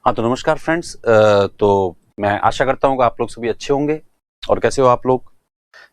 हाँ, तो नमस्कार फ्रेंड्स। तो मैं आशा करता हूँ कि आप लोग सभी अच्छे होंगे। और कैसे हो आप लोग?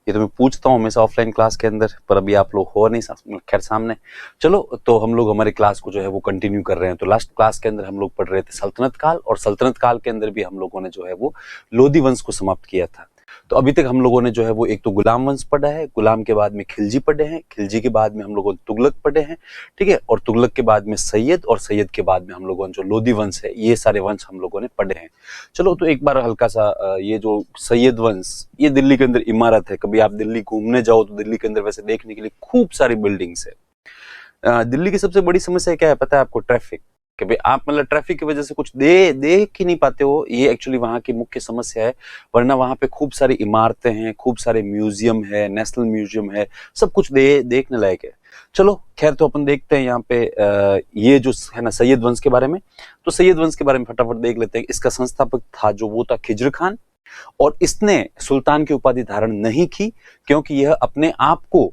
ये तो मैं पूछता हूँ हमेशा ऑफलाइन क्लास के अंदर, पर अभी आप लोग हो नहीं खैर सामने। चलो, तो हम लोग हमारी क्लास को जो है वो कंटिन्यू कर रहे हैं। तो लास्ट क्लास के अंदर हम लोग पढ़ रहे थे सल्तनत काल, और सल्तनत काल के अंदर भी हम लोगों ने जो है वो लोधी वंश को समाप्त किया था। तो अभी तक हम लोगों ने जो है वो एक तो गुलाम वंश पढ़ा है, गुलाम के बाद में खिलजी पढ़े हैं, खिलजी के बाद में हम लोगों ने तुगलक पढ़े हैं, ठीक है, और तुगलक के बाद में सैयद, और सैयद के बाद में हम लोगों ने जो लोधी वंश है, ये सारे वंश हम लोगों ने पढ़े हैं। चलो, तो एक बार हल्का सा ये जो सैयद वंश, ये दिल्ली के अंदर इमारत है। कभी आप दिल्ली घूमने जाओ तो दिल्ली के अंदर वैसे देखने के लिए खूब सारी बिल्डिंग्स है। दिल्ली की सबसे बड़ी समस्या क्या है पता है आपको? ट्रैफिक। कि भाई आप मतलब ट्रैफिक की वजह से कुछ देख ही नहीं पाते हो, ये एक्चुअली वहाँ की मुख्य समस्या है। वरना वहाँ पे खूब सारी इमारतें हैं, खूब सारे म्यूजियम है, नेशनल म्यूजियम है, सब कुछ देखने लायक है। चलो खैर, तो अपन देखते हैं यहाँ पे ये जो है ना सैयद वंश के बारे में। तो सैयद वंश के बारे में फटाफट देख लेते हैं। इसका संस्थापक था जो वो था खिज्र खान, और इसने सुल्तान की उपाधि धारण नहीं की, क्योंकि यह अपने आप को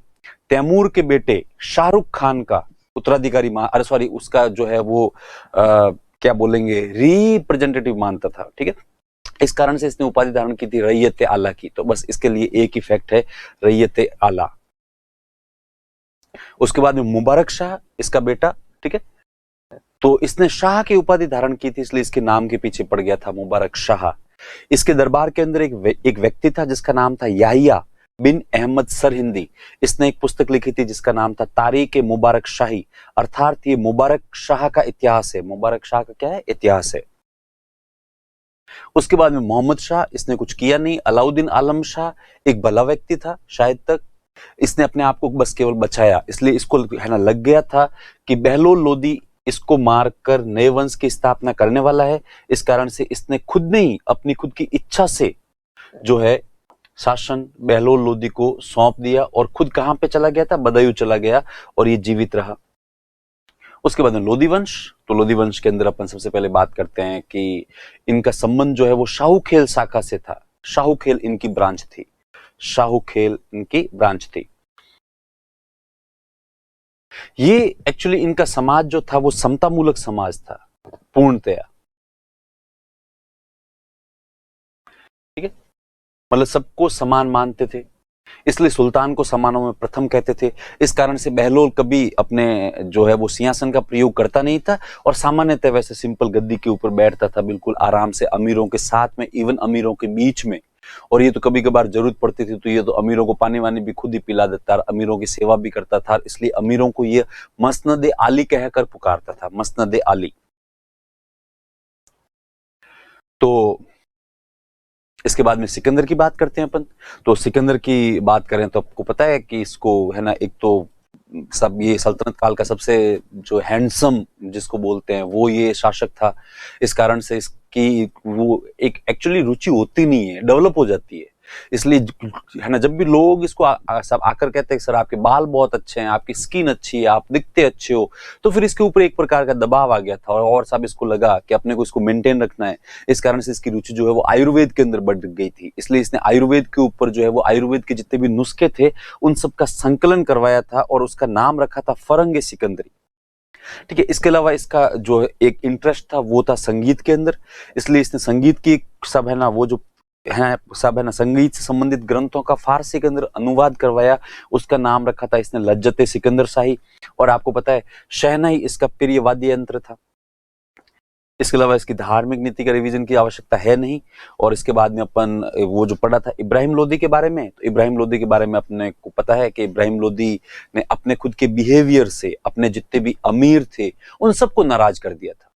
तैमूर के बेटे शाहरुख खान का उत्तराधिकारी अरे सॉरी, उसका जो है वो क्या बोलेंगे, रिप्रेजेंटेटिव मानता था, ठीक है। इस कारण से इसने उपाधि धारण की थी रैयत आला की। तो बस इसके लिए एक ही फैक्ट है, रैयत आला। उसके बाद में मुबारक शाह इसका बेटा, ठीक है। तो इसने शाह की उपाधि धारण की थी, इसलिए इसके नाम के पीछे पड़ गया था मुबारक शाह। इसके दरबार के अंदर एक व्यक्ति था जिसका नाम था याहिया बिन अहमद सरहिंदी। इसने एक पुस्तक लिखी थी जिसका नाम था तारीख मुबारक शाही, अर्थात ये मुबारक शाह का इतिहास है। मुबारक शाह का क्या है? इतिहास है। उसके बाद में मोहम्मद शाह, इसने कुछ किया नहीं। अलाउद्दीन आलम शाह एक भला व्यक्ति था शायद तक, इसने अपने आप को बस केवल बचाया, इसलिए इसको है ना लग गया था कि बहलोल लोदी इसको मारकर नए वंश की स्थापना करने वाला है। इस कारण से इसने खुद ने ही अपनी खुद की इच्छा से जो है शासन बहलोल लोदी को सौंप दिया, और खुद कहां पे चला गया था? बदायूं चला गया, और ये जीवित रहा। उसके बाद में लोधी वंश। तो लोधी वंश के अंदर अपन सबसे पहले बात करते हैं कि इनका संबंध जो है वो शाहूखेल शाखा से था। शाहूखेल इनकी ब्रांच थी, शाहूखेल इनकी ब्रांच थी। ये एक्चुअली इनका समाज जो था वो समतामूलक समाज था पूर्णतया, ठीक है। मतलब सबको समान मानते थे, इसलिए सुल्तान को समानों में प्रथम कहते थे। इस कारण से बहलोल कभी अपने जो है वो सिंहासन का प्रयोग करता नहीं था, और सामान्यतः वैसे सिंपल गद्दी के ऊपर बैठता था बिल्कुल आराम से, अमीरों के साथ में, इवन अमीरों के बीच में। और ये तो कभी कभार जरूरत पड़ती थी तो ये तो अमीरों को पानी वानी भी खुद ही पिला देता, अमीरों की सेवा भी करता था, इसलिए अमीरों को ये मसनद आली कहकर पुकारता था, मसनद आली। तो इसके बाद में सिकंदर की बात करते हैं अपन। तो सिकंदर की बात करें तो आपको पता है कि इसको है ना, एक तो सब ये सल्तनत काल का सबसे जो हैंडसम जिसको बोलते हैं वो ये शासक था। इस कारण से इसकी वो एक एक्चुअली रुचि होती नहीं है, डेवलप हो जाती है। इसलिए है ना, जब भी लोग इसको सब आकर कहते हैं सर आपके बाल बहुत अच्छे हैं, आपकी स्किन अच्छी है, आप दिखते अच्छे हो, तो फिर इसके ऊपर एक प्रकार का दबाव आ गया था, और सब इसको लगा कि अपने को इसको मेंटेन रखना है। इस कारण से इसकी रुचि जो है वो आयुर्वेद के अंदर बढ़ गई थी, इसलिए इसने आयुर्वेद के ऊपर जो है वो आयुर्वेद के जितने भी नुस्खे थे उन सब का संकलन करवाया था, और उसका नाम रखा था फरंग सिकंदरी, ठीक है। इसके अलावा इसका जो एक इंटरेस्ट था वो था संगीत के अंदर, इसलिए इसने संगीत की सब है ना वो जो है सब है ना संगीत से संबंधित ग्रंथों का फारसी के अंदर अनुवाद करवाया। उसका नाम रखा था इसने लज्जत सिकंदर शाही। और आपको पता है शहनाई इसका प्रिय वाद्य यंत्र था। इसके अलावा इसकी धार्मिक नीति का रिवीजन की आवश्यकता है नहीं। और इसके बाद में अपन वो जो पढ़ा था इब्राहिम लोदी के बारे में, तो इब्राहिम लोदी के बारे में अपने को पता है कि इब्राहिम लोदी ने अपने खुद के बिहेवियर से अपने जितने भी अमीर थे उन सबको नाराज कर दिया था,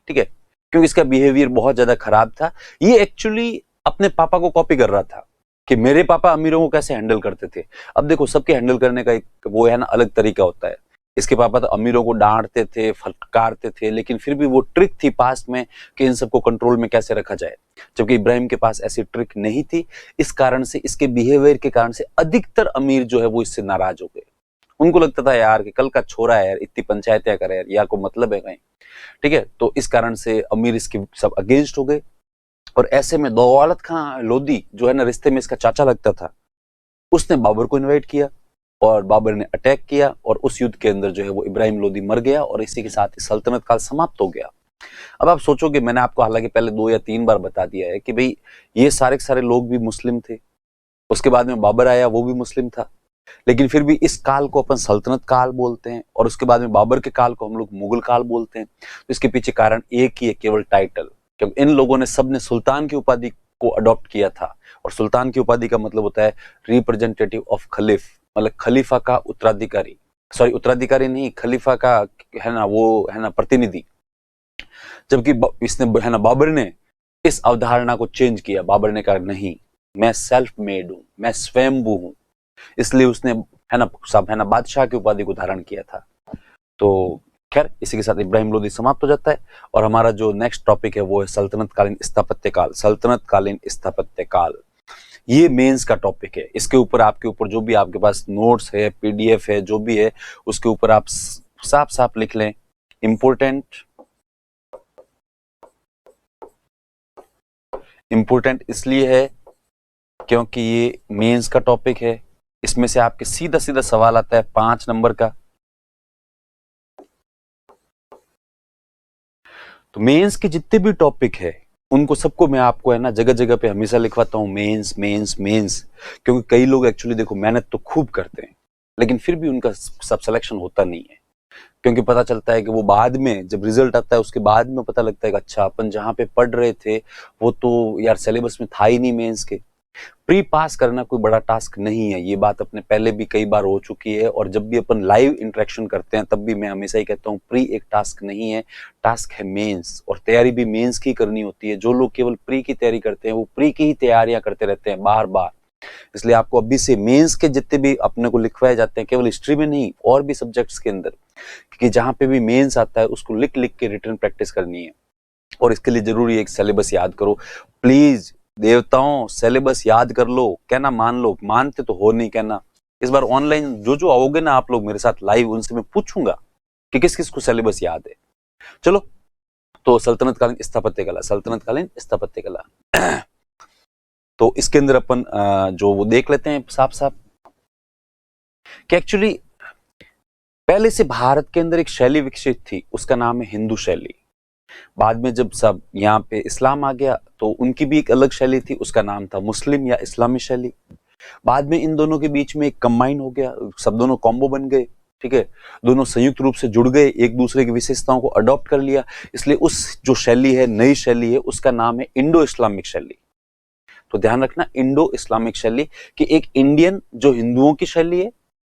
ठीक है, क्योंकि इसका बिहेवियर बहुत ज्यादा खराब था। ये एक्चुअली अपने पापा को कॉपी कर रहा था कि मेरे पापा अमीरों को कैसे हैंडल करते थे। अब देखो सबके हैंडल करने का एक वो है ना अलग तरीका होता है। इसके पापा तो अमीरों को डांटते थे, फटकारते थे, लेकिन फिर भी वो ट्रिक थी पास्ट में कि इन सबको कंट्रोल में कैसे रखा जाए, जबकि इब्राहिम के पास ऐसी ट्रिक नहीं थी। इस कारण से इसके बिहेवियर के कारण से अधिकतर अमीर जो है वो इससे नाराज हो गए। उनको लगता था यार कि कल का छोरा है यार, इतनी पंचायतें करे यार को मतलब है कहीं, ठीक है। तो इस कारण से अमीर इसके सब अगेंस्ट हो गए। और ऐसे में दौलत खां लोदी जो है ना रिश्ते में इसका चाचा लगता था, उसने बाबर को इनवाइट किया, और बाबर ने अटैक किया, और उस युद्ध के अंदर जो है वो इब्राहिम लोदी मर गया, और इसी के साथ सल्तनत काल समाप्त हो गया। अब आप सोचोगे, मैंने आपको हालांकि पहले 2 या 3 बार बता दिया है कि भाई ये सारे के सारे लोग भी मुस्लिम थे, उसके बाद में बाबर आया, वो भी मुस्लिम था, लेकिन फिर भी इस काल को अपन सल्तनत काल बोलते हैं और उसके बाद में बाबर के काल को हम लोग मुगल काल बोलते हैं। तो इसके पीछे कारण एक ही है, केवल टाइटल, क्योंकि इन लोगों ने सबने सुल्तान की उपाधि को अडॉप्ट किया था, और सुल्तान की उपाधि का मतलब होता है रिप्रेजेंटेटिव ऑफ खलीफ, मतलब खलीफा का उत्तराधिकारी, सॉरी उत्तराधिकारी नहीं, खलीफा का है ना, वो है ना प्रतिनिधि। जबकि इसने है ना बाबर ने इस अवधारणा को चेंज किया। बाबर ने कहा नहीं, मैं सेल्फ मेड हूं, मैं स्वयंभू हूं, इसलिए उसने है ना सब है ना बादशाह की उपाधि को धारण किया था। तो खैर इसी के साथ इब्राहिम लोदी समाप्त हो जाता है, और हमारा जो नेक्स्ट टॉपिक है वो है सल्तनत कालीन स्थापत्य काल। सल्तनत कालीन स्थापत्य काल ये मेंस का टॉपिक है। इसके ऊपर आपके ऊपर जो भी आपके पास नोट्स है, पीडीएफ है, जो भी है उसके ऊपर आप साफ साफ लिख लें, इंपोर्टेंट इसलिए है क्योंकि ये मेंस का टॉपिक है। इसमें से आपके सीधा सीधा सवाल आता है 5 नंबर का। तो मेंस के जितने भी टॉपिक है उनको सबको मैं आपको है ना जगह जगह पे हमेशा लिखवाता हूँ मेंस मेंस मेंस, क्योंकि कई लोग एक्चुअली देखो मेहनत तो खूब करते हैं लेकिन फिर भी उनका सब सिलेक्शन होता नहीं है, क्योंकि पता चलता है कि वो बाद में जब रिजल्ट आता है उसके बाद में पता लगता है कि अच्छा अपन जहाँ पे पढ़ रहे थे वो तो यार सिलेबस में था ही नहीं मेंस के। प्री पास करना कोई बड़ा टास्क नहीं है, ये बात अपने पहले भी कई बार हो चुकी है, और जब भी अपन लाइव इंटरेक्शन करते हैं तब भी मैं हमेशा ही कहता हूँ प्री एक टास्क नहीं है, टास्क है मेंस, और तैयारी भी मेंस की करनी होती है। जो लोग केवल प्री की तैयारी करते हैं वो प्री की ही तैयारियां करते रहते हैं बार बार। इसलिए आपको अभी से मेंस के जितने भी अपने को लिखवाए जाते हैं, केवल हिस्ट्री में नहीं और भी सब्जेक्ट्स के अंदर, कि जहां पे भी मेंस आता है उसको लिख लिख के रिटर्न प्रैक्टिस करनी है। और इसके लिए जरूरी एक सिलेबस याद करो प्लीज देवताओं, सिलेबस याद कर लो, कहना मान लो, मानते तो हो नहीं कहना। इस बार ऑनलाइन जो जो आओगे ना आप लोग मेरे साथ लाइव, उनसे मैं पूछूंगा कि किस किस को सिलेबस याद है। चलो, तो सल्तनत कालीन स्थापत्य कला, सल्तनत कालीन स्थापत्य कला तो इसके अंदर अपन जो वो देख लेते हैं साफ साफ कि एक्चुअली पहले से भारत के अंदर एक शैली विकसित थी, उसका नाम है हिंदू शैली। बाद में जब सब यहाँ पे इस्लाम आ गया तो उनकी भी एक अलग शैली थी, उसका नाम था मुस्लिम या इस्लामी शैली। बाद में इन दोनों के बीच में एक कंबाइन हो गया, सब दोनों कॉम्बो बन गए, ठीक है, दोनों संयुक्त रूप से जुड़ गए, एक दूसरे की विशेषताओं को अडॉप्ट कर लिया। इसलिए उस जो शैली है, नई शैली है, उसका नाम है इंडो इस्लामिक शैली। तो ध्यान रखना, इंडो इस्लामिक शैली कि एक इंडियन जो हिंदुओं की शैली है,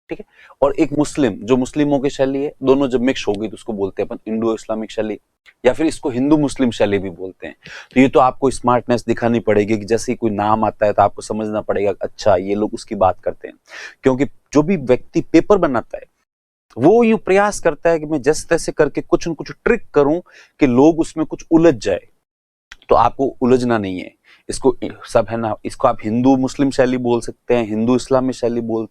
ठीक है, और एक मुस्लिम जो मुस्लिमों की शैली है, दोनों जब मिक्स होगी तो उसको बोलते हैं अपन इंडो इस्लामिक शैली, या फिर इसको हिंदू मुस्लिम शैली भी बोलते हैं। तो ये तो आपको स्मार्टनेस दिखानी पड़ेगी कि जैसे ही कोई नाम आता है तो आपको समझना पड़ेगा अच्छा ये लोग उसकी बात करते हैं, क्योंकि जो भी व्यक्ति पेपर बनाता है वो यूं प्रयास करता है कि मैं जैसे तैसे करके कुछ न कुछ ट्रिक करूं कि लोग उसमें कुछ उलझ जाए। तो आपको उलझना नहीं है, इसको सब है ना, इसको आप हिंदू मुस्लिम शैली बोल सकते हैं, हिंदू इस्लामी शैली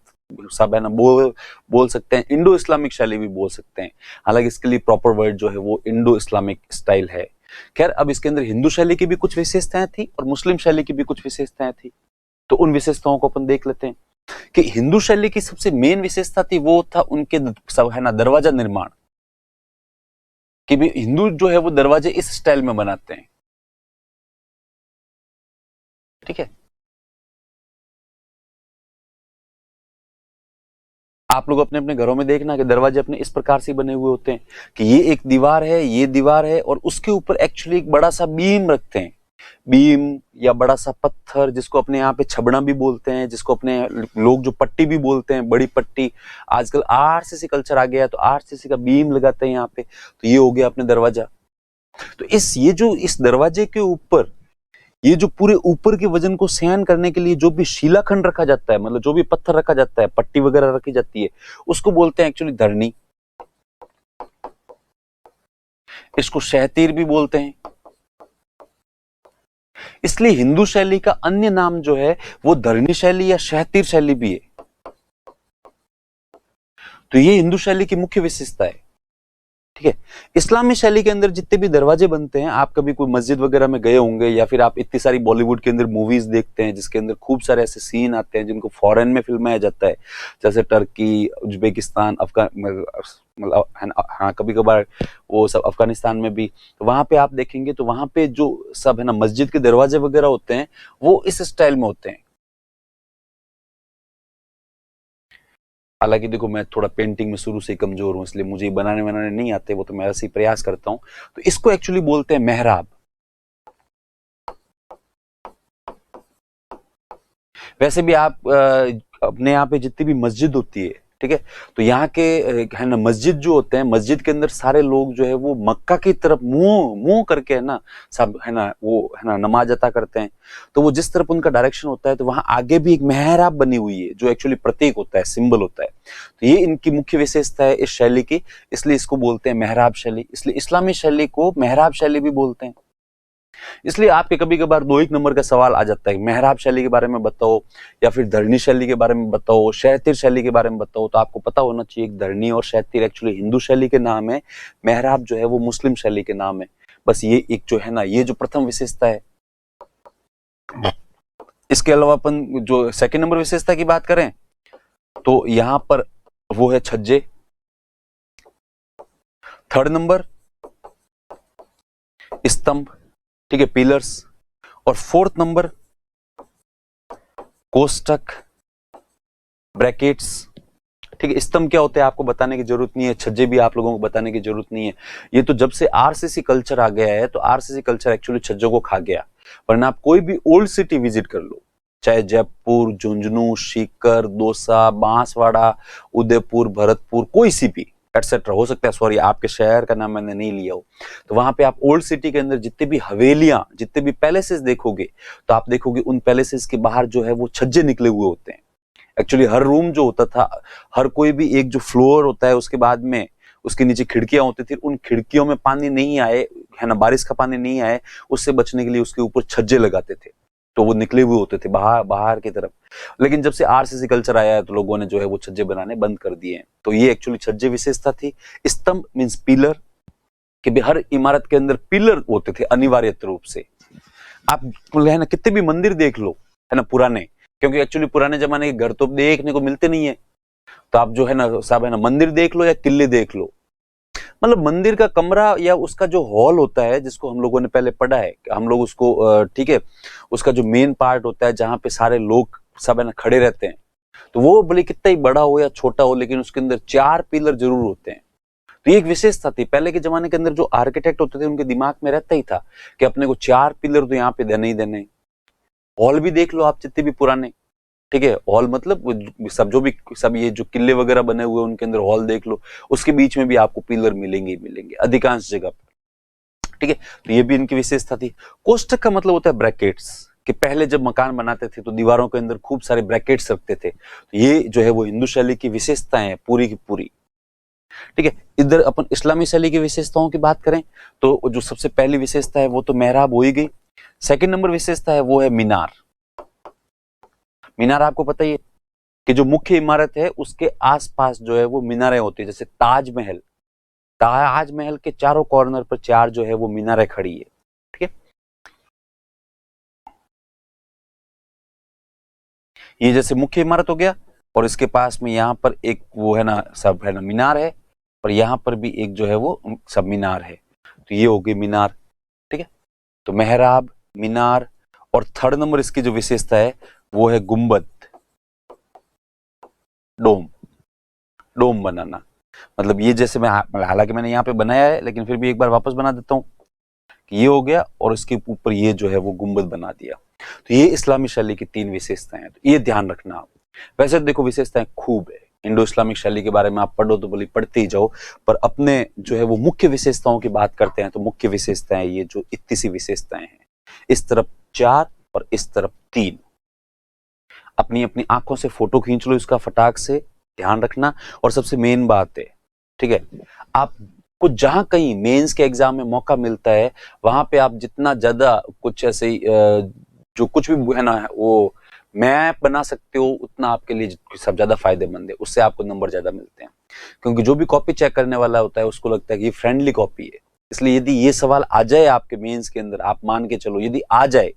सब है ना बोल सकते हैं, इंडो इस्लामिक शैली भी बोल सकते हैं। हालांकि इसके लिए प्रॉपर वर्ड जो है वो इंडो इस्लामिक स्टाइल है। खैर, अब इसके अंदर हिंदू शैली की भी कुछ विशेषताएं थी और मुस्लिम शैली की भी कुछ विशेषताएं थी, तो उन विशेषताओं को अपन देख लेते हैं। कि हिंदू शैली की सबसे मेन विशेषता थी वो था उनके सब है ना दरवाजा निर्माण, कि भी हिंदू जो है वो दरवाजे इस स्टाइल में बनाते हैं, ठीक है। आप लोग अपने अपने घरों में देखना कि दरवाजे अपने इस प्रकार से बने हुए होते हैं कि ये एक दीवार है, ये दीवार है, और उसके ऊपर एक्चुअली एक बड़ा सा बीम रखते हैं, बीम या बड़ा सा पत्थर, जिसको अपने यहाँ पे छबड़ा भी बोलते हैं, जिसको अपने लोग जो पट्टी भी बोलते हैं, बड़ी पट्टी। आजकल आरसीसी कल्चर आ गया है तो आरसीसी का बीम लगाते हैं यहाँ पे, तो ये हो गया अपने दरवाजा। तो इस दरवाजे के ऊपर ये जो पूरे ऊपर के वजन को सहन करने के लिए जो भी शिलाखंड रखा जाता है, मतलब जो भी पत्थर रखा जाता है, पट्टी वगैरह रखी जाती है, उसको बोलते हैं एक्चुअली धरनी। इसको शहतीर भी बोलते हैं। इसलिए हिंदू शैली का अन्य नाम जो है वो धरनी शैली या शहतीर शैली भी है। तो ये हिंदू शैली की मुख्य विशेषता है, ठीक है। इस्लामी शैली के अंदर जितने भी दरवाजे बनते हैं, आप कभी कोई मस्जिद वगैरह में गए होंगे या फिर आप इतनी सारी बॉलीवुड के अंदर मूवीज देखते हैं जिसके अंदर खूब सारे ऐसे सीन आते हैं जिनको फॉरेन में फिल्माया जाता है, जैसे टर्की, उज्बेकिस्तान, मतलब हाँ कभी कभार वो सब अफगानिस्तान में भी। तो वहां पे आप देखेंगे तो वहां पे जो सब है ना मस्जिद के दरवाजे वगैरह होते हैं वो इस स्टाइल में होते हैं। हालांकि देखो मैं थोड़ा पेंटिंग में शुरू से ही कमजोर हूं, इसलिए मुझे बनाने नहीं आते, वो तो मैं ऐसे ही प्रयास करता हूं। तो इसको एक्चुअली बोलते हैं मेहराब। वैसे भी आप अपने यहाँ पे जितनी भी मस्जिद होती है, ठीक है, तो यहाँ के है ना मस्जिद जो होते हैं, मस्जिद के अंदर सारे लोग जो है वो मक्का की तरफ मुंह मुंह करके है ना सब है ना वो है ना नमाज अता करते हैं। तो वो जिस तरफ उनका डायरेक्शन होता है तो वहां आगे भी एक मेहराब बनी हुई है जो एक्चुअली प्रतीक होता है, सिंबल होता है। तो ये इनकी मुख्य विशेषता है इस शैली की, इसलिए इसको बोलते हैं मेहराब शैली। इसलिए इस्लामी शैली को मेहराब शैली भी बोलते हैं। इसलिए आपके कभी कभार 2-1 नंबर का सवाल आ जाता है, मेहराब शैली के बारे में बताओ या फिर धरनी शैली के बारे में बताओ, शहतीर शैली के बारे में बताओ। तो आपको पता होना चाहिए धरनी और शहतीर एक्चुअली हिंदू शैली के नाम है, मेहराब जो है वो मुस्लिम शैली के नाम है। बस ये एक जो है ना ये जो प्रथम विशेषता है। इसके अलावा अपन जो सेकंड नंबर विशेषता की बात करें तो यहां पर वो है छज्जे। थर्ड नंबर स्तंभ, ठीक है, पिलर्स। और फोर्थ नंबर कोष्टक, ब्रैकेट्स, ठीक है। स्तंभ क्या होते हैं आपको बताने की जरूरत नहीं है, छज्जे भी आप लोगों को बताने की जरूरत नहीं है। ये तो जब से आरसीसी कल्चर आ गया है तो आरसीसी कल्चर एक्चुअली छज्जों को खा गया। वरना आप कोई भी ओल्ड सिटी विजिट कर लो, चाहे जयपुर, झुंझुनू, सीकर, दौसा, बांसवाड़ा, उदयपुर, भरतपुर, कोई सी भी एटसेट्रा हो सकता है, सॉरी आपके शहर का नाम मैंने नहीं लिया हो, तो वहां पे आप ओल्ड सिटी के अंदर जितने भी हवेलियां, जितने भी पैलेसेस देखोगे तो आप देखोगे उन पैलेसेस के बाहर जो है वो छज्जे निकले हुए होते हैं। एक्चुअली हर रूम जो होता था, हर कोई भी एक जो फ्लोर होता है उसके बाद में उसके नीचे खिड़कियां होती थी, उन खिड़कियों में पानी नहीं आए, है ना, बारिश का पानी नहीं आए, उससे बचने के लिए उसके ऊपर छज्जे लगाते थे। तो वो निकले हुए होते थे बाहर बाहर की तरफ। लेकिन जब से आरसीसी कल्चर आया है तो लोगों ने जो है वो छज्जे बनाने बंद कर दिए हैं। तो ये एक्चुअली छज्जे विशेषता थी। स्तंभ मींस पिलर, कि भी हर इमारत के अंदर पिलर होते थे अनिवार्य रूप से। आप है ना कितने भी मंदिर देख लो, है ना, पुराने, क्योंकि एक्चुअली पुराने जमाने के घर तो देखने को मिलते नहीं है, तो आप जो है ना साहब है ना मंदिर देख लो या किले देख लो, मतलब मंदिर का कमरा या उसका जो हॉल होता है जिसको हम लोगों ने पहले पढ़ा है, हम लोग उसको ठीक है, उसका जो मेन पार्ट होता है जहां पे सारे लोग सब है ना खड़े रहते हैं, तो वो भले कितना ही बड़ा हो या छोटा हो लेकिन उसके अंदर 4 पिलर जरूर होते हैं। तो ये एक विशेषता थी। पहले के जमाने के अंदर जो आर्किटेक्ट होते थे उनके दिमाग में रहता ही था कि अपने को 4 पिलर तो यहाँ पे देने ही देने। हॉल भी देख लो आप जितने भी पुराने, ठीक है, हॉल मतलब सब जो भी सब ये जो किले वगैरह बने हुए उनके अंदर हॉल देख लो, उसके बीच में भी आपको पिलर मिलेंगे ही मिलेंगे अधिकांश जगह पर, ठीक है। तो ये भी इनकी विशेषता थी। कोष्टक का मतलब होता है ब्रैकेट्स, कि पहले जब मकान बनाते थे तो दीवारों के अंदर खूब सारे ब्रैकेट्स रखते थे। तो ये जो है वो हिंदू शैली की विशेषताएं हैं पूरी की पूरी, ठीक है। इधर अपन इस्लामी शैली की विशेषताओं की बात करें तो जो सबसे पहली विशेषता है वो तो मेहराब हो ही गई। सेकंड नंबर विशेषता है वो है मीनार। मीनार आपको पता ही है कि जो मुख्य इमारत है उसके आसपास जो है वो मीनारें होती है, जैसे ताजमहल, ताजमहल के चारों कॉर्नर पर 4 जो है वो मीनारें खड़ी है, ठीक है। ये जैसे मुख्य इमारत हो गया और इसके पास में यहाँ पर एक वो है ना सब है ना मीनार है, और यहाँ पर भी एक जो है वो सब मीनार है। तो ये हो गई मीनार, ठीक है। तो मेहराब, मीनार, और थर्ड नंबर इसकी जो विशेषता है वो है गुंबद, डोम, डोम बनाना। मतलब ये जैसे मैं हालांकि मैंने यहाँ पे बनाया है लेकिन फिर भी एक बार वापस बना देता हूँ कि ये हो गया और इसके ऊपर ये जो है वो गुंबद बना दिया। तो ये इस्लामी शैली की 3 विशेषताएं हैं, तो ये ध्यान रखना आप। वैसे देखो विशेषताएं खूब है, इंडो इस्लामिक शैली के बारे में आप पढ़ो तो बोली पढ़ते ही जाओ, पर अपने जो है वो मुख्य विशेषताओं की बात करते हैं तो मुख्य विशेषताएं ये जो इतनी सी विशेषताएं हैं, इस तरफ 4 और इस तरफ 3। अपनी अपनी आंखों से फोटो खींच लो इसका फटाक से, ध्यान रखना। और सबसे मेन बात है, ठीक है, आपको जहां कहीं मेंस के एग्जाम में मौका मिलता है, वहां पे आप जितना ज्यादा कुछ ऐसे जो कुछ भी है ना वो मैं बना सकते हो उतना आपके लिए सब ज्यादा फायदेमंद है, उससे आपको नंबर ज्यादा मिलते हैं। क्योंकि जो भी कॉपी चेक करने वाला होता है उसको लगता है कि ये फ्रेंडली कॉपी है। इसलिए यदि ये सवाल आ जाए आपके मेंस के अंदर, आप मान के चलो यदि आ जाए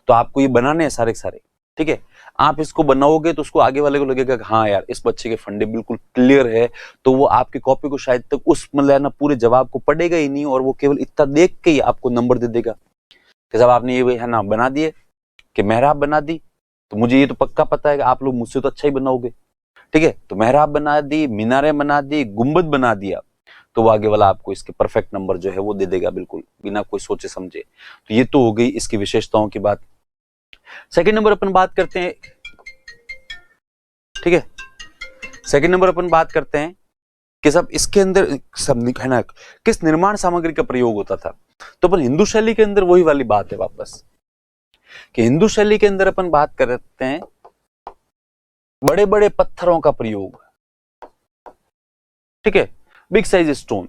तो आपको ये बनाने हैं सारे के सारे, ठीक है। आप इसको बनाओगे तो उसको आगे वाले को लगेगा कि हाँ यार इस बच्चे के फंडे बिल्कुल क्लियर है, तो वो आपकी कॉपी को शायद तक उस मतलब ना पूरे जवाब को पढ़ेगा ही नहीं, और वो केवल इतना देख के ही आपको नंबर दे देगा कि जब आपने ये है ना बना दिए कि मेहराब बना दी, तो मुझे ये तो पक्का पता है कि आप लोग मुझसे तो अच्छा ही बनाओगे, ठीक है। तो मेहराब बना दी, मीनारें बना दी, गुंबद बना दिया, तो वो आगे वाला आपको इसके परफेक्ट नंबर जो है वो दे देगा बिल्कुल बिना कोई सोचे समझे। तो ये तो हो गई इसकी विशेषताओं की बात। सेकंड नंबर अपन बात करते हैं, ठीक है। सेकंड नंबर अपन बात करते हैं कि सब इसके अंदर सब है ना किस निर्माण सामग्री का प्रयोग होता था। तो अपन हिंदू शैली के अंदर वही वाली बात है वापस कि हिंदू शैली के अंदर अपन बात करते हैं बड़े बड़े पत्थरों का प्रयोग, ठीक है, बिग साइज स्टोन,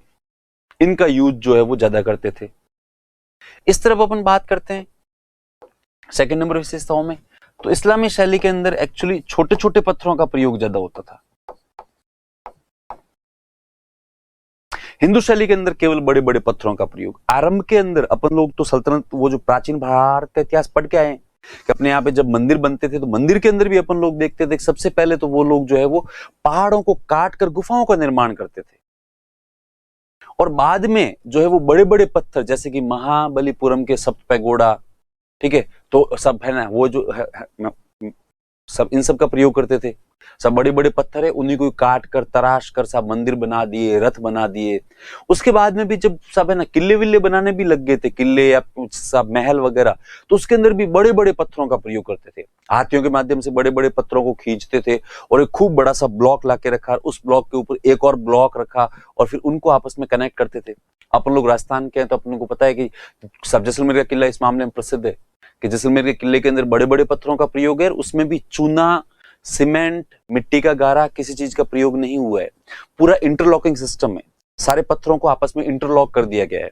इनका यूज जो है वो ज्यादा करते थे। इस तरफ अपन बात करते हैं सेकंड नंबर विशेषताओं में, तो इस्लामी शैली के अंदर एक्चुअली छोटे छोटे पत्थरों का प्रयोग ज्यादा होता था। हिंदू शैली के अंदर केवल बड़े बड़े पत्थरों का प्रयोग। आरंभ के अंदर अपन लोग तो सल्तनत, वो जो प्राचीन भारत का इतिहास पढ़ के आए हैं कि अपने यहाँ पे जब मंदिर बनते थे तो मंदिर के अंदर भी अपन लोग देखते थे सबसे पहले तो वो लोग जो है वो पहाड़ों को काट कर गुफाओं का निर्माण करते थे, और बाद में जो है वो बड़े बड़े पत्थर जैसे कि महाबलीपुरम के सप्त पैगोडा, ठीक है, तो सब है ना वो जो है सब इन सब का प्रयोग करते थे। सब बड़े बड़े पत्थर है उन्हीं को काट कर तराश कर सब मंदिर बना दिए, रथ बना दिए। उसके बाद में भी जब सब है ना किले विले बनाने भी लग गए थे, किले या सब महल वगैरह, तो उसके अंदर भी बड़े बड़े पत्थरों का प्रयोग करते थे। हाथियों के माध्यम से बड़े बड़े पत्थरों को खींचते थे और एक खूब बड़ा सा ब्लॉक लाके रखा, उस ब्लॉक के ऊपर एक और ब्लॉक रखा और फिर उनको आपस में कनेक्ट करते थे। अपन लोग राजस्थान के हैं तो अपन को पता है कि सब जैसलमेर का किला इस मामले में प्रसिद्ध है कि जैसलमेर के किले के अंदर बड़े बड़े पत्थरों का प्रयोग है, उसमें भी चूना, सीमेंट, मिट्टी का गारा, किसी चीज का प्रयोग नहीं हुआ है। पूरा इंटरलॉकिंग सिस्टम है, सारे पत्थरों को आपस में इंटरलॉक कर दिया गया है।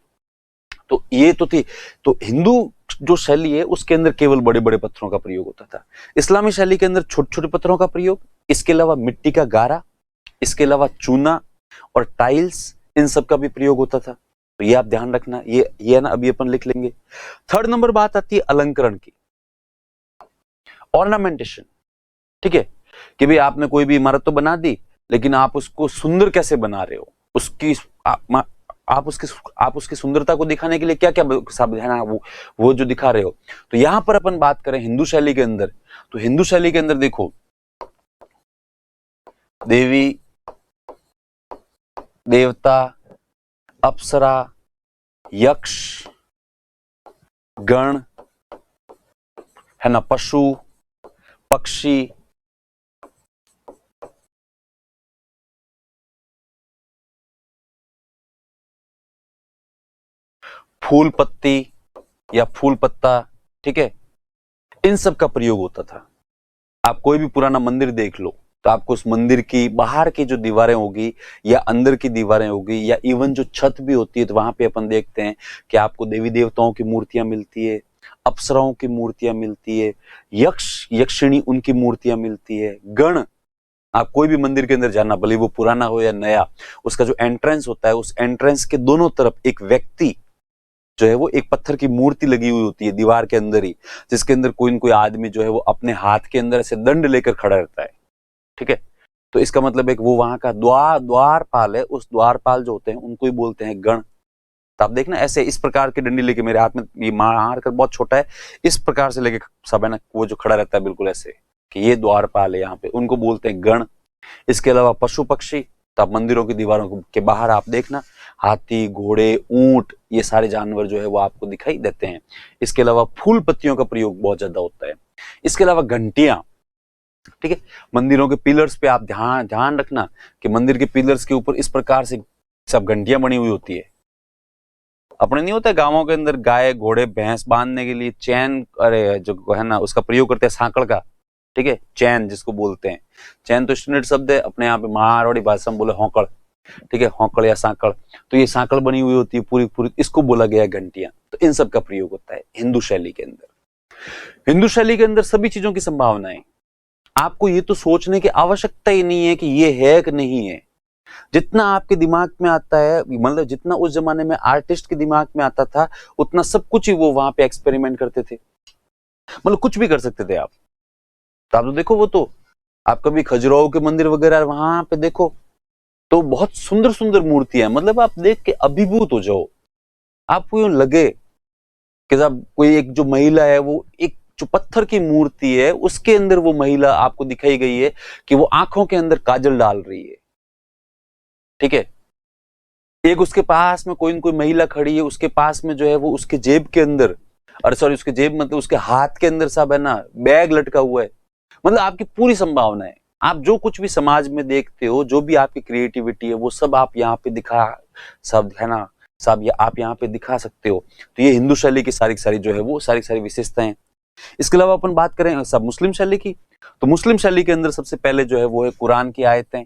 तो ये तो थी, तो हिंदू जो शैली है उसके अंदर केवल बड़े बड़े पत्थरों का प्रयोग होता था। इस्लामी शैली के अंदर छोटे छोटे पत्थरों का प्रयोग, इसके अलावा मिट्टी का गारा, इसके अलावा चूना और टाइल्स, इन सब का भी प्रयोग होता था। तो ये आप ध्यान रखना, ये ना अभी अपन लिख लेंगे। थर्ड नंबर बात आती है अलंकरण की, ऑर्नामेंटेशन, ठीक है, कि भाई आपने कोई भी इमारत तो बना दी लेकिन आप उसको सुंदर कैसे बना रहे हो, उसकी आप उसकी सुंदरता को दिखाने के लिए क्या क्या सब है ना वो जो दिखा रहे हो। तो यहां पर अपन बात करें हिंदू शैली के अंदर, तो हिंदू शैली के अंदर देखो देवी देवता, अप्सरा, यक्ष, गण, है ना, पशु पक्षी, फूल पत्ती या फूल पत्ता, ठीक है, इन सब का प्रयोग होता था। आप कोई भी पुराना मंदिर देख लो तो आपको उस मंदिर की बाहर की जो दीवारें होगी या अंदर की दीवारें होगी या इवन जो छत भी होती है, तो वहां पे अपन देखते हैं कि आपको देवी देवताओं की मूर्तियां मिलती है, अप्सराओं की मूर्तियां मिलती है, यक्ष यक्षिणी उनकी मूर्तियां मिलती है, गण। आप कोई भी मंदिर के अंदर जाना, भले वो पुराना हो या नया, उसका जो एंट्रेंस होता है उस एंट्रेंस के दोनों तरफ एक व्यक्ति जो है वो एक पत्थर की मूर्ति लगी हुई होती है दीवार के अंदर ही, जिसके अंदर कोई न कोई आदमी जो है वो अपने हाथ के अंदर ऐसे दंड लेकर खड़ा रहता है, ठीक है। तो इसका मतलब है कि वो वहां का द्वारपाल है, उस द्वारपाल जो होते हैं उनको ही बोलते हैं गण। तो आप देखना ऐसे इस प्रकार के डंडी लेके, मेरे हाथ में ये मार कर बहुत छोटा है, इस प्रकार से लेके सब है ना वो जो खड़ा रहता है बिल्कुल ऐसे कि ये द्वारपाल है, यहाँ पे उनको बोलते हैं गण। इसके अलावा पशु पक्षी, तो आप मंदिरों की दीवारों के बाहर आप देखना हाथी, घोड़े, ऊंट, ये सारे जानवर जो है वो आपको दिखाई देते हैं। इसके अलावा फूल पत्तियों का प्रयोग बहुत ज्यादा होता है। इसके अलावा घंटियां, ठीक है, मंदिरों के पिलर्स पे आप ध्यान रखना कि मंदिर के पिलर्स के ऊपर इस प्रकार से सब घंटियां बनी हुई होती है। अपने नहीं होता गांवों के अंदर गाय घोड़े भैंस बांधने के लिए चैन, अरे जो है ना उसका प्रयोग करते हैं सांकड़ का, ठीक है, चैन जिसको बोलते हैं। चैन तो स्टैंडर्ड शब्द है, अपने यहाँ पे मारवाड़ी भाषा में बोले हौकड़, ठीक है, हौकड़ या सांकड़। तो ये सांकड़ बनी हुई होती है पूरी पूरी, इसको बोला गया घंटियां। तो इन सब का प्रयोग होता है हिंदू शैली के अंदर। हिंदू शैली के अंदर सभी चीजों की संभावनाएं, आपको ये तो सोचने की आवश्यकता ही नहीं है कि ये है कि नहीं है। जितना आपके दिमाग में आता है, मतलब जितना उस जमाने में आर्टिस्ट के दिमाग में आता था, उतना सब कुछ ही वो वहां पे एक्सपेरिमेंट करते थे। मतलब कुछ भी कर सकते थे आप। तो आप तो देखो, वो तो आप कभी खजुराहो के मंदिर वगैरह वहां पे देखो, तो बहुत सुंदर सुंदर मूर्तियां, मतलब आप देख के अभिभूत हो जाओ। आपको यूं लगे कि साहब कोई एक जो महिला है, वो एक जो पत्थर की मूर्ति है उसके अंदर वो महिला आपको दिखाई गई है कि वो आंखों के अंदर काजल डाल रही है। ठीक है, एक उसके पास में कोई न कोई महिला खड़ी है, उसके पास में जो है वो उसके जेब के अंदर, अरे सॉरी उसके जेब मतलब उसके हाथ के अंदर सब है ना बैग लटका हुआ है। मतलब आपकी पूरी संभावना है, आप जो कुछ भी समाज में देखते हो, जो भी आपकी क्रिएटिविटी है, वो सब आप यहाँ पे दिखा, सब है ना, सब आप यहाँ पे दिखा सकते हो। तो ये हिंदू शैली की सारी सारी जो है वो सारी सारी विशेषताएं। इसके अलावा अपन बात करें सब मुस्लिम शैली की, तो मुस्लिम शैली के अंदर सबसे पहले जो है वो है कुरान की आयतें।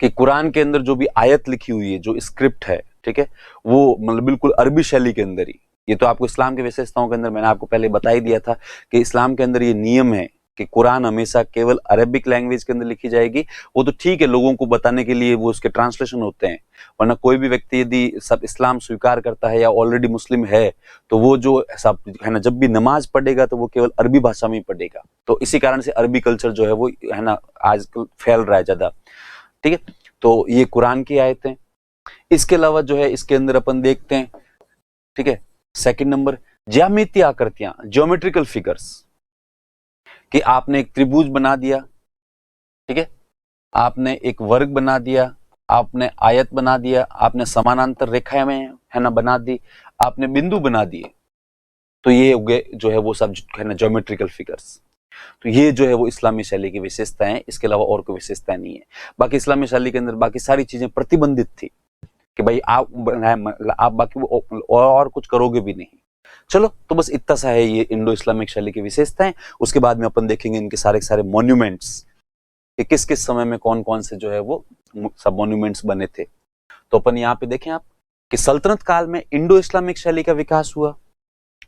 कि कुरान के अंदर जो भी आयत लिखी हुई है, जो स्क्रिप्ट है, ठीक है, वो मतलब बिल्कुल अरबी शैली के अंदर ही। ये तो आपको इस्लाम के विशेषताओं के अंदर मैंने आपको पहले बता ही दिया था कि इस्लाम के अंदर ये नियम है कि कुरान हमेशा केवल अरबिक लैंग्वेज के अंदर लिखी जाएगी। वो तो ठीक है, लोगों को बताने के लिए वो उसके ट्रांसलेशन होते हैं, वरना कोई भी व्यक्ति यदि सब इस्लाम स्वीकार करता है या ऑलरेडी मुस्लिम है, तो वो जो सब है ना, जब भी नमाज पढ़ेगा तो वो केवल अरबी भाषा में ही पढ़ेगा। तो इसी कारण से अरबी कल्चर जो है वो है ना आजकल फैल रहा है ज्यादा। ठीक है, तो ये कुरान की आयतें। इसके अलावा जो है इसके अंदर अपन देखते हैं, ठीक है, सेकंड नंबर ज्यामितीय आकृतियां, ज्योमेट्रिकल फिगर्स, कि आपने एक त्रिभुज बना दिया, ठीक है, आपने एक वर्ग बना दिया, आपने आयत बना दिया, आपने समानांतर रेखा में है ना बना दी, आपने बिंदु बना दिए, तो ये हो गए जो है वो सब है ना ज्योमेट्रिकल फिगर्स। तो ये जो है वो इस्लामी शैली की विशेषताएं हैं, इसके अलावा और कोई विशेषताएं नहीं है। बाकी इस्लामी शैली के अंदर बाकी सारी चीजें प्रतिबंधित थी कि भाई आप बाकी और कुछ करोगे भी नहीं। चलो, तो बस इतना सा है ये इंडो इस्लामिक शैली की विशेषताएं। उसके बाद में अपन देखेंगे इनके सारे सारे मॉन्यूमेंट्स कि किस किस समय में कौन कौन से जो है वो सब मॉन्यूमेंट्स बने थे। तो अपन यहाँ पे देखें आप कि सल्तनत काल में इंडो इस्लामिक शैली का विकास हुआ,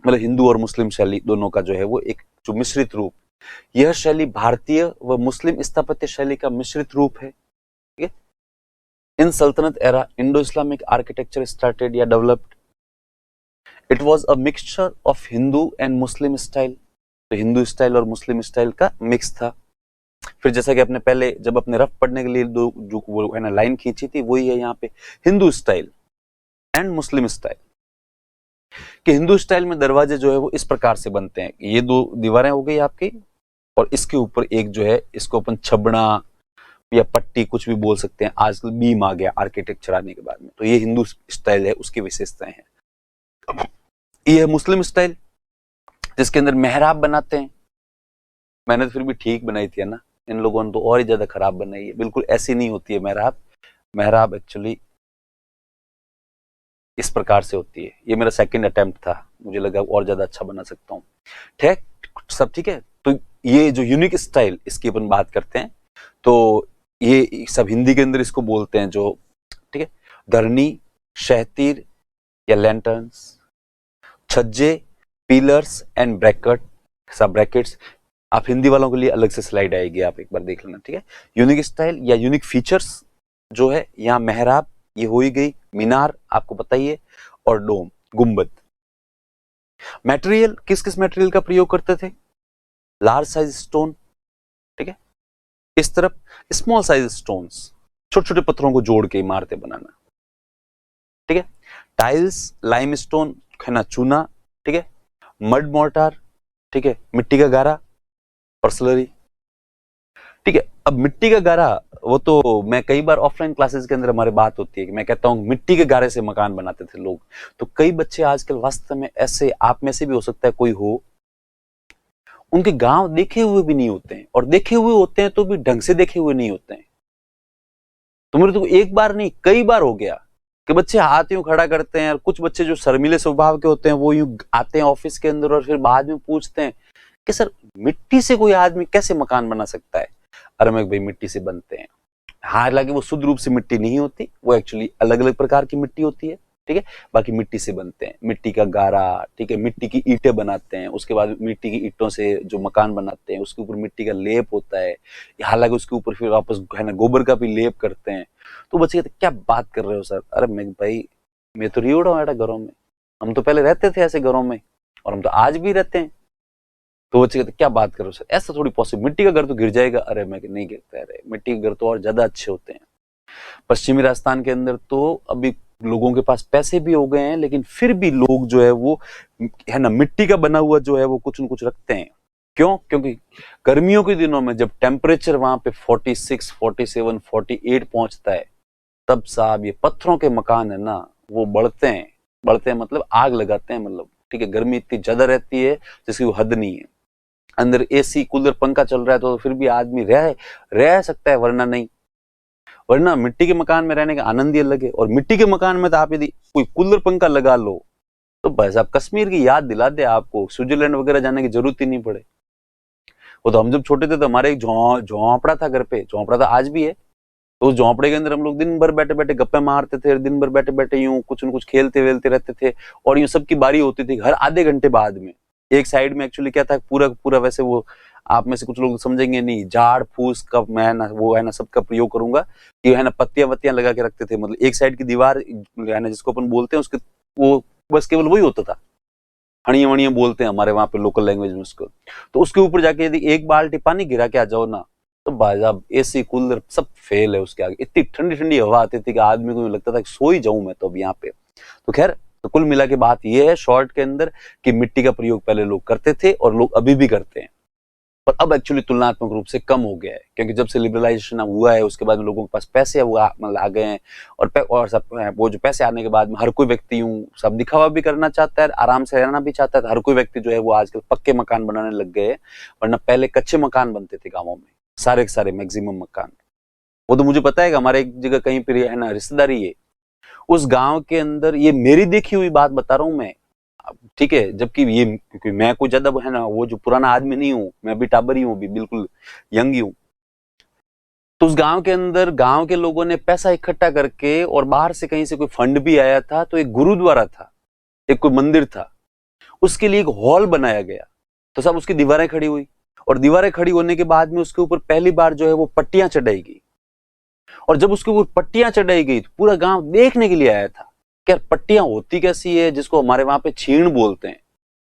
मतलब हिंदू और मुस्लिम शैली दोनों का जो है वो एक जो मिश्रित रूप, यह शैली भारतीय व मुस्लिम स्थापत्य शैली का मिश्रित रूप है। ठीक है, इन सल्तनत era Indo Islamic architecture started या developed. It was a mixture of Hindu and Muslim style. तो हिंदू स्टाइल और मुस्लिम स्टाइल का मिक्स था। फिर जैसा कि अपने पहले जब अपने रफ पढ़ने के लिए दो जो वो है ना लाइन खींची थी, वही है यहाँ पे Hindu style and Muslim style. कि हिंदू स्टाइल में दरवाजे जो है वो इस प्रकार से बनते हैं, ये दो दीवारें हो गई आपकी, और इसके ऊपर एक जो है इसको अपन छबड़ा या पट्टी कुछ भी बोल सकते हैं, आजकल बीम आ गया आर्किटेक्चर आने के बाद में। तो ये हिंदू स्टाइल है, उसकी विशेषताएं हैं। ये है मुस्लिम स्टाइल जिसके अंदर मेहराब बनाते हैं। मैंने तो फिर भी ठीक बनाई थी ना, इन लोगों ने तो और ही ज्यादा खराब बनाई है, बिल्कुल ऐसी नहीं होती है मेहराब। मेहराब एक्चुअली इस प्रकार से होती है। ये मेरा सेकंड अटेम्प्ट था, मुझे लगा और ज्यादा अच्छा बना सकता हूँ। ठीक, सब ठीक है। तो ये जो यूनिक स्टाइल इसकी अपन बात करते हैं, तो ये सब हिंदी के अंदर इसको बोलते हैं जो, ठीक है, धरनी, शहतीर या लैंटर्न्स, छज्जे, पिलर्स एंड ब्रैकेट, सब ब्रैकेट्स। आप हिंदी वालों के लिए अलग से स्लाइड आएगी, आप एक बार देख लेना। ठीक है, यूनिक स्टाइल या यूनिक फीचर्स जो है, यहाँ मेहराब ये हो ही गई, मीनार आपको पता ही है, और डोम, गुंबद। मटेरियल, किस किस मटेरियल का प्रयोग करते थे? लार्ज साइज स्टोन, ठीक है, इस तरफ स्मॉल साइज स्टोन्स, छोटे छोटे पत्थरों को जोड़ के इमारतें बनाना। ठीक है, टाइल्स, लाइमस्टोन है ना चूना, ठीक है, मड मोर्टार, ठीक है, मिट्टी का गारा और स्लरी। ठीक है, अब मिट्टी का गारा, वो तो मैं कई बार ऑफलाइन क्लासेस के अंदर हमारी बात होती है कि मैं कहता हूँ मिट्टी के गारे से मकान बनाते थे लोग। तो कई बच्चे आजकल वास्तव में ऐसे, आप में से भी हो सकता है कोई हो, उनके गांव देखे हुए भी नहीं होते हैं, और देखे हुए होते हैं तो भी ढंग से देखे हुए नहीं होते हैं। तो मेरे तो एक बार नहीं कई बार हो गया कि बच्चे हाथ यूं खड़ा करते हैं, और कुछ बच्चे जो शर्मीले स्वभाव के होते हैं वो यूं आते हैं ऑफिस के अंदर और फिर बाद में पूछते हैं कि सर मिट्टी से कोई आदमी कैसे मकान बना सकता है? अरे मैं भाई मिट्टी से बनते हैं। हालांकि वो शुद्ध रूप से मिट्टी नहीं होती, वो एक्चुअली अलग अलग प्रकार की मिट्टी होती है। ठीक है। बाकी मिट्टी से बनते हैं, मिट्टी का गारा, ठीक है, मिट्टी की ईंटें बनाते हैं, उसके बाद मिट्टी की ईंटों से जो मकान बनाते हैं उसके ऊपर मिट्टी का लेप होता है, हालांकि उसके ऊपर फिर वापस है ना गोबर का भी लेप करते हैं। तो बच्चे कहते क्या बात कर रहे हो सर? अरे मैं भाई मैं तो रियोड़ा हूँ घरों में, हम तो पहले रहते थे ऐसे घरों में और हम तो आज भी रहते हैं। तो बच्चे कहते क्या बात कर रहे हो सर, ऐसा थोड़ी पॉसिबल, मिट्टी का घर तो गिर जाएगा। अरे मैं नहीं गिरता, अरे मिट्टी के घर तो और ज्यादा अच्छे होते हैं। पश्चिमी राजस्थान के अंदर तो अभी लोगों के पास पैसे भी हो गए हैं, लेकिन फिर भी लोग जो है वो है ना मिट्टी का बना हुआ जो है वो कुछ न कुछ रखते हैं। क्यों? क्योंकि गर्मियों के दिनों में जब टेम्परेचर वहां पे 46, 47, 48 पहुंचता है, तब साहब ये पत्थरों के मकान है ना वो बढ़ते हैं मतलब आग लगाते हैं, मतलब ठीक है। गर्मी इतनी ज्यादा रहती है जिसकी वो हद नहीं है। अंदर एसी कूलर पंखा चल रहा है तो फिर भी आदमी रह सकता है, वरना नहीं। वरना मिट्टी के मकान में रहने का आनंद ही अलग है। और मिट्टी के मकान में तो आप यदि कोई कूलर पंखा लगा लो तो भाई साहब कश्मीर की याद दिला दे आपको, स्विट्जरलैंड वगैरह जाने की जरूरत ही नहीं पड़े। वो तो हम जब छोटे थे तो हमारे एक झोंपड़ा था घर पे, झोंपड़ा था आज भी है। तो उस झोंपड़े के अंदर हम लोग दिन भर बैठे बैठे गप्पे मारते थे, दिन भर बैठे बैठे यूं कुछ न कुछ खेलते वेलते रहते थे। और यूं सबकी बारी होती थी हर आधे घंटे बाद में। एक साइड में एक्चुअली क्या था, पूरा पूरा वैसे वो आप में से कुछ लोग समझेंगे नहीं, झाड़ फूस का मैं ना वो है ना सबका प्रयोग करूंगा कि है ना पत्तियां वत्तियां लगा के रखते थे। मतलब एक साइड की दीवार है ना जिसको अपन बोलते हैं उसके वो बस केवल वही होता था, हणिया वणिया बोलते हैं हमारे वहां पे लोकल लैंग्वेज में उसको। तो उसके ऊपर जाके यदि एक बाल्टी पानी गिरा के आ जाओ ना तो भाई साहब एसी कूलर सब फेल है उसके आगे। इतनी ठंडी ठंडी हवा आती थी कि आदमी को लगता था कि सो ही जाऊं मैं तो अब यहाँ पे। तो खैर तो कुल मिला के बात यह है शॉर्ट के अंदर कि मिट्टी का प्रयोग पहले लोग करते थे और लोग अभी भी करते हैं, पर अब एक्चुअली तुलनात्मक रूप से कम हो गया है। क्योंकि जब से लिबरलाइजेशन हुआ है उसके बाद में लोगों के पास पैसे मतलब आ गए हैं। और सब वो जो पैसे आने के बाद में हर कोई व्यक्ति यूं सब दिखावा भी करना चाहता है, आराम से रहना भी चाहता है। तो हर कोई व्यक्ति जो है वो आजकल पक्के मकान बनाने लग गए हैं, वरना पहले कच्चे मकान बनते थे गाँवों में, सारे के सारे मैक्सिमम मकान। वो तो मुझे पता है कि हमारे एक जगह कहीं पर है ना रिश्तेदारी है, उस गांव के अंदर, ये मेरी देखी हुई बात बता रहा हूं मैं, ठीक है। जबकि ये क्योंकि मैं कोई ज्यादा है ना वो जो पुराना आदमी नहीं हूं, मैं अभी टाबर ही हूं, अभी बिल्कुल यंग ही हूं। तो उस गांव के अंदर गांव के लोगों ने पैसा इकट्ठा करके और बाहर से कहीं से कोई फंड भी आया था, तो एक गुरुद्वारा था, एक कोई मंदिर था, उसके लिए एक हॉल बनाया गया। तो सब उसकी दीवारें खड़ी हुई और दीवारें खड़ी होने के बाद में उसके ऊपर पहली बार जो है वो पट्टियां चढ़ाई गई। और जब उसके ऊपर पट्टियां चढ़ाई गई तो पूरा गांव देखने के लिए आया था कि यार पट्टियां होती कैसी है, जिसको हमारे वहां पे छीण बोलते हैं,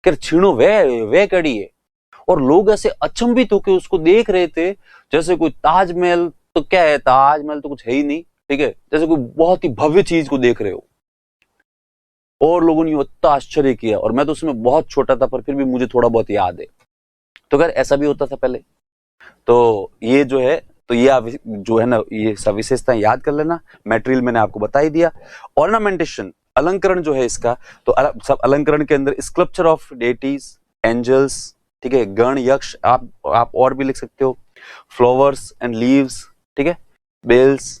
कि छीणो वे कड़ी है। और लोग ऐसे अचंभित होकर उसको देख रहे थे जैसे कोई ताजमहल, तो क्या है ताजमहल तो कुछ है ही नहीं, ठीक है, जैसे कोई बहुत ही भव्य चीज को देख रहे हो। और लोगों ने इतना आश्चर्य किया, और मैं तो उसमें बहुत छोटा था पर फिर भी मुझे थोड़ा बहुत याद है। तो खैर ऐसा भी होता था पहले। तो ये जो है तो ये जो है ना ये सब विशेषताएं याद कर लेना। मटेरियल मैंने आपको बता ही दिया। ऑर्नामेंटेशन अलंकरण जो है इसका, तो सब अलंकरण के अंदर स्कल्पचर ऑफ डेटीज, एंजल्स, ठीक है, गण यक्ष, आप और भी लिख सकते हो, फ्लावर्स एंड लीव्स, ठीक है, बेल्स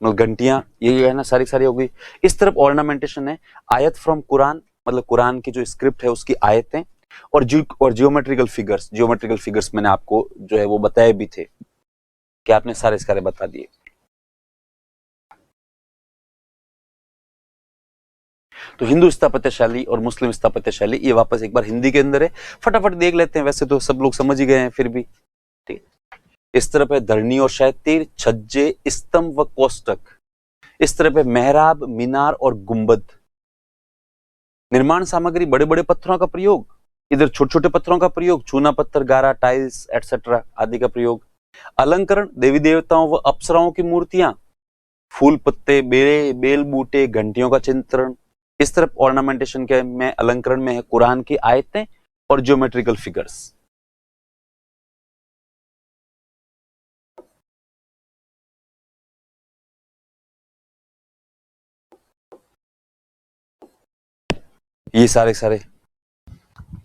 मतलब घंटियां, ये है ना सारी सारी हो गई। इस तरफ ऑर्नामेंटेशन है आयत फ्रॉम कुरान, मतलब कुरान की जो स्क्रिप्ट है उसकी आयतें, और जियोमेट्रिकल फिगर्स मैंने आपको जो है वो बताए भी थे कि आपने सारे सारे बता दिए। तो हिंदू स्थापत्य शैली और मुस्लिम स्थापत्य शैली, ये वापस एक बार हिंदी के अंदर है, फटाफट देख लेते हैं, वैसे तो सब लोग समझ ही गए हैं फिर भी, ठीक। इस तरफ है धरनी और शैतीर, छज्जे, स्तंभ व कोष्टक। इस तरफ है मेहराब, मीनार और गुंबद। निर्माण सामग्री बड़े बड़े पत्थरों का प्रयोग, इधर छोटे छोटे पत्थरों का प्रयोग, चूना पत्थर, गारा, टाइल्स एटसेट्रा आदि का प्रयोग। अलंकरण देवी देवताओं व अप्सराओं की मूर्तियां, फूल पत्ते, बेल बूटे, घंटियों का चित्रण। इस तरफ ऑर्नामेंटेशन के में अलंकरण में है कुरान की आयतें और ज्योमेट्रिकल फिगर्स। ये सारे सारे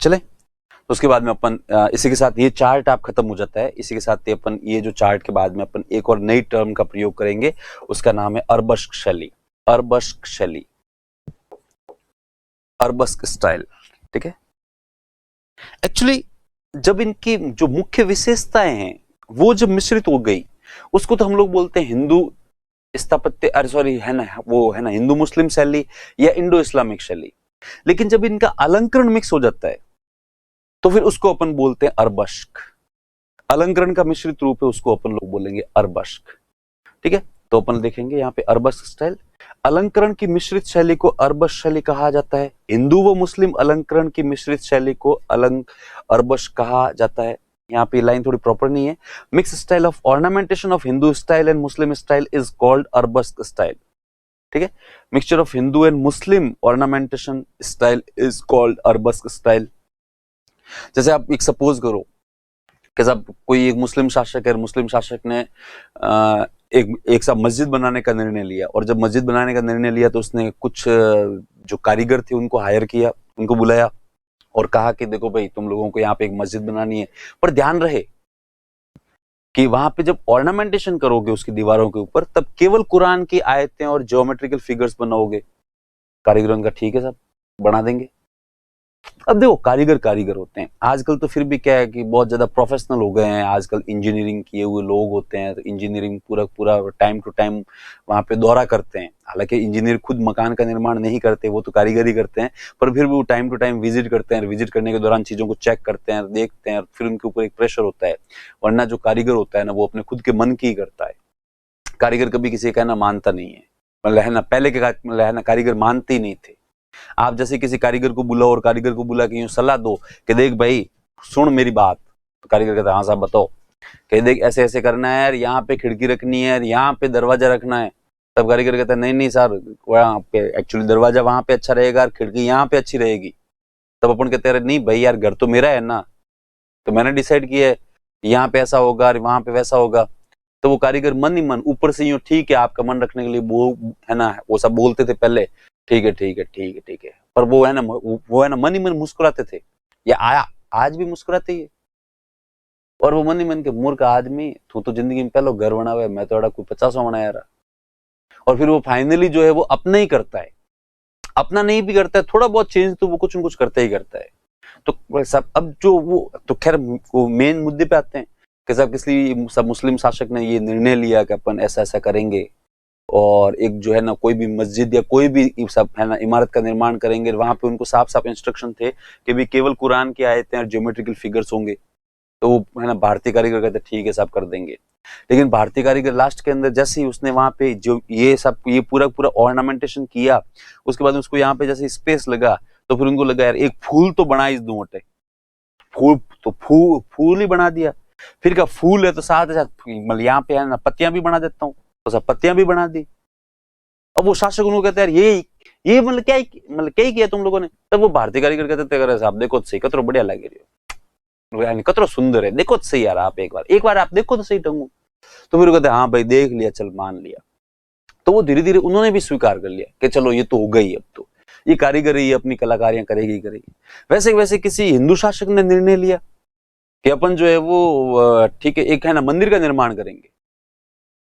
चले। तो उसके बाद में अपन इसी के साथ ये चार्ट आप खत्म हो जाता है। इसी के साथ ही अपन ये जो चार्ट के बाद में अपन एक और नई टर्म का प्रयोग करेंगे, उसका नाम है अरबस्क शैली। अरबस्क शैली, अरबस्क स्टाइल, ठीक है। एक्चुअली जब इनकी जो मुख्य विशेषताएं हैं वो जब मिश्रित हो गई, उसको तो हम लोग बोलते हैं हिंदू स्थापत्य, अरे सॉरी, है ना, वो है ना हिंदू मुस्लिम शैली या इंडो इस्लामिक शैली। लेकिन जब इनका अलंकरण मिक्स हो जाता है तो फिर उसको अपन बोलते हैं अरबश्क। अलंकरण का मिश्रित रूप है, उसको अपन लोग बोलेंगे अरबश्क। ठीक है, तो अपन देखेंगे यहाँ पे अरबश्क स्टाइल। अलंकरण की मिश्रित शैली को अरबश्क शैली कहा जाता है। हिंदू व मुस्लिम अलंकरण की मिश्रित शैली को अरबश्क कहा जाता है। यहाँ पे लाइन थोड़ी प्रॉपर नहीं है। Mix style of ornamentation of Hindu style and Muslim style is called arabesque style. ठीक है, mixture of Hindu and Muslim ornamentation style is called arabesque style. जैसे आप एक सपोज करो कि साहब कोई एक मुस्लिम शासक है, मुस्लिम शासक ने एक साहब मस्जिद बनाने का निर्णय लिया, और जब मस्जिद बनाने का निर्णय लिया तो उसने कुछ जो कारीगर थे उनको हायर किया, उनको बुलाया और कहा कि देखो भाई, तुम लोगों को यहाँ पे एक मस्जिद बनानी है, पर ध्यान रहे कि वहां पे जब ऑर्नामेंटेशन करोगे उसकी दीवारों के ऊपर, तब केवल कुरान की आयतें और ज्योमेट्रिकल फिगर्स बनाओगे। कारीगरों का ठीक है साहब, बना देंगे। अब देखो, कारीगर कारीगर होते हैं। आजकल तो फिर भी क्या है कि बहुत ज्यादा प्रोफेशनल हो गए हैं, आजकल इंजीनियरिंग किए हुए लोग होते हैं, तो इंजीनियरिंग पूरा पूरा टाइम टू टाइम वहां पे दौरा करते हैं। हालांकि इंजीनियर खुद मकान का निर्माण नहीं करते, वो तो कारीगर ही करते हैं, पर फिर भी वो टाइम टू टाइम विजिट करते हैं। विजिट करने के दौरान चीजों को चेक करते हैं, देखते हैं, फिर उनके ऊपर एक प्रेशर होता है। वरना जो कारीगर होता है ना, वो अपने खुद के मन की ही करता है। कारीगर कभी किसी का कहना मानता नहीं है, मतलब है ना, पहले के मतलब है ना, कारीगर मानते ही नहीं थे। आप जैसे किसी कारीगर को बुलाओ और कारीगर को बुला के यूं सलाह दो कि देख भाई सुन मेरी बात, तो कारीगर कहता है हाँ साहब बताओ। कह देख ऐसे ऐसे करना है यार, यहाँ पे खिड़की रखनी है, यहाँ पे दरवाजा रखना है। तब कारीगर कहता है नहीं नहीं सर, वहाँ पे एक्चुअली दरवाजा वहां पे अच्छा रहेगा, खिड़की यहाँ पे अच्छी रहेगी। तब अपन कहते हैं नहीं भाई यार, घर तो मेरा है ना, तो मैंने डिसाइड किया है यहाँ पे ऐसा होगा और वहां पे वैसा होगा। तो वो कारीगर मन ही मन ऊपर से यूं ठीक है आपका मन रखने के लिए वो है ना, वो सब बोलते थे पहले, ठीक है ठीक है ठीक है ठीक है, पर वो है ना, वो है ना मन ही मन मुस्कुराते थे, या आया आज भी मुस्कुराते ही। और वो मन ही मन के मूर्ख आदमी, तू तो जिंदगी में पहले घर बना हुआ है, मैं तो अड़ा कोई 50वां बनाया रहा। और फिर वो फाइनली जो है वो अपना ही करता है, अपना नहीं भी करता है, थोड़ा बहुत चेंज तो वो कुछ न कुछ करता ही करता है। तो सब अब जो वो तो खैर वो मेन मुद्दे पे आते हैं कि साहब किस लिए सब मुस्लिम शासक ने ये निर्णय लिया कि अपन ऐसा ऐसा करेंगे, और एक जो है ना कोई भी मस्जिद या कोई भी सब है ना इमारत का निर्माण करेंगे, वहां पे उनको साफ साफ इंस्ट्रक्शन थे कि भी केवल कुरान की आयतें और ज्योमेट्रिकल फिगर्स होंगे। तो वो है ना भारतीय कारीगर कहते ठीक है साहब कर देंगे। लेकिन भारतीय कारीगर लास्ट के अंदर जैसे ही उसने वहां पे जो ये पूरा पूरा ऑर्नामेंटेशन किया, उसके बाद उसको यहाँ पे जैसे स्पेस लगा, तो फिर उनको लगा यार एक फूल तो बना इस दूंटे, फूल तो फूल ही बना दिया। फिर का फूल है तो साथ साथ मतलब यहाँ पे है ना पत्तियां भी बना देता हूँ, तो सब पत्तियां भी बना दी। अब वो शासक उनको कहते हैं यार ये मतलब क्या ही किया तुम लोगों ने। तब वो भारतीय कारीगर कहते थे साहब देखो तो सही, कतरो बढ़िया लगे रही, कतरो सुंदर है, देखो तो सही यार, आप एक बार आप देखो तो सही ढंगू। तो फिर कहते हाँ भाई देख लिया, चल मान लिया। तो वो धीरे धीरे उन्होंने भी स्वीकार कर लिया कि चलो ये तो हो गई, अब तो ये कारीगर ही अपनी कलाकारियां करेगी करेगी। वैसे वैसे किसी हिंदू शासक ने निर्णय लिया कि अपन जो है वो ठीक है एक है ना मंदिर का निर्माण करेंगे।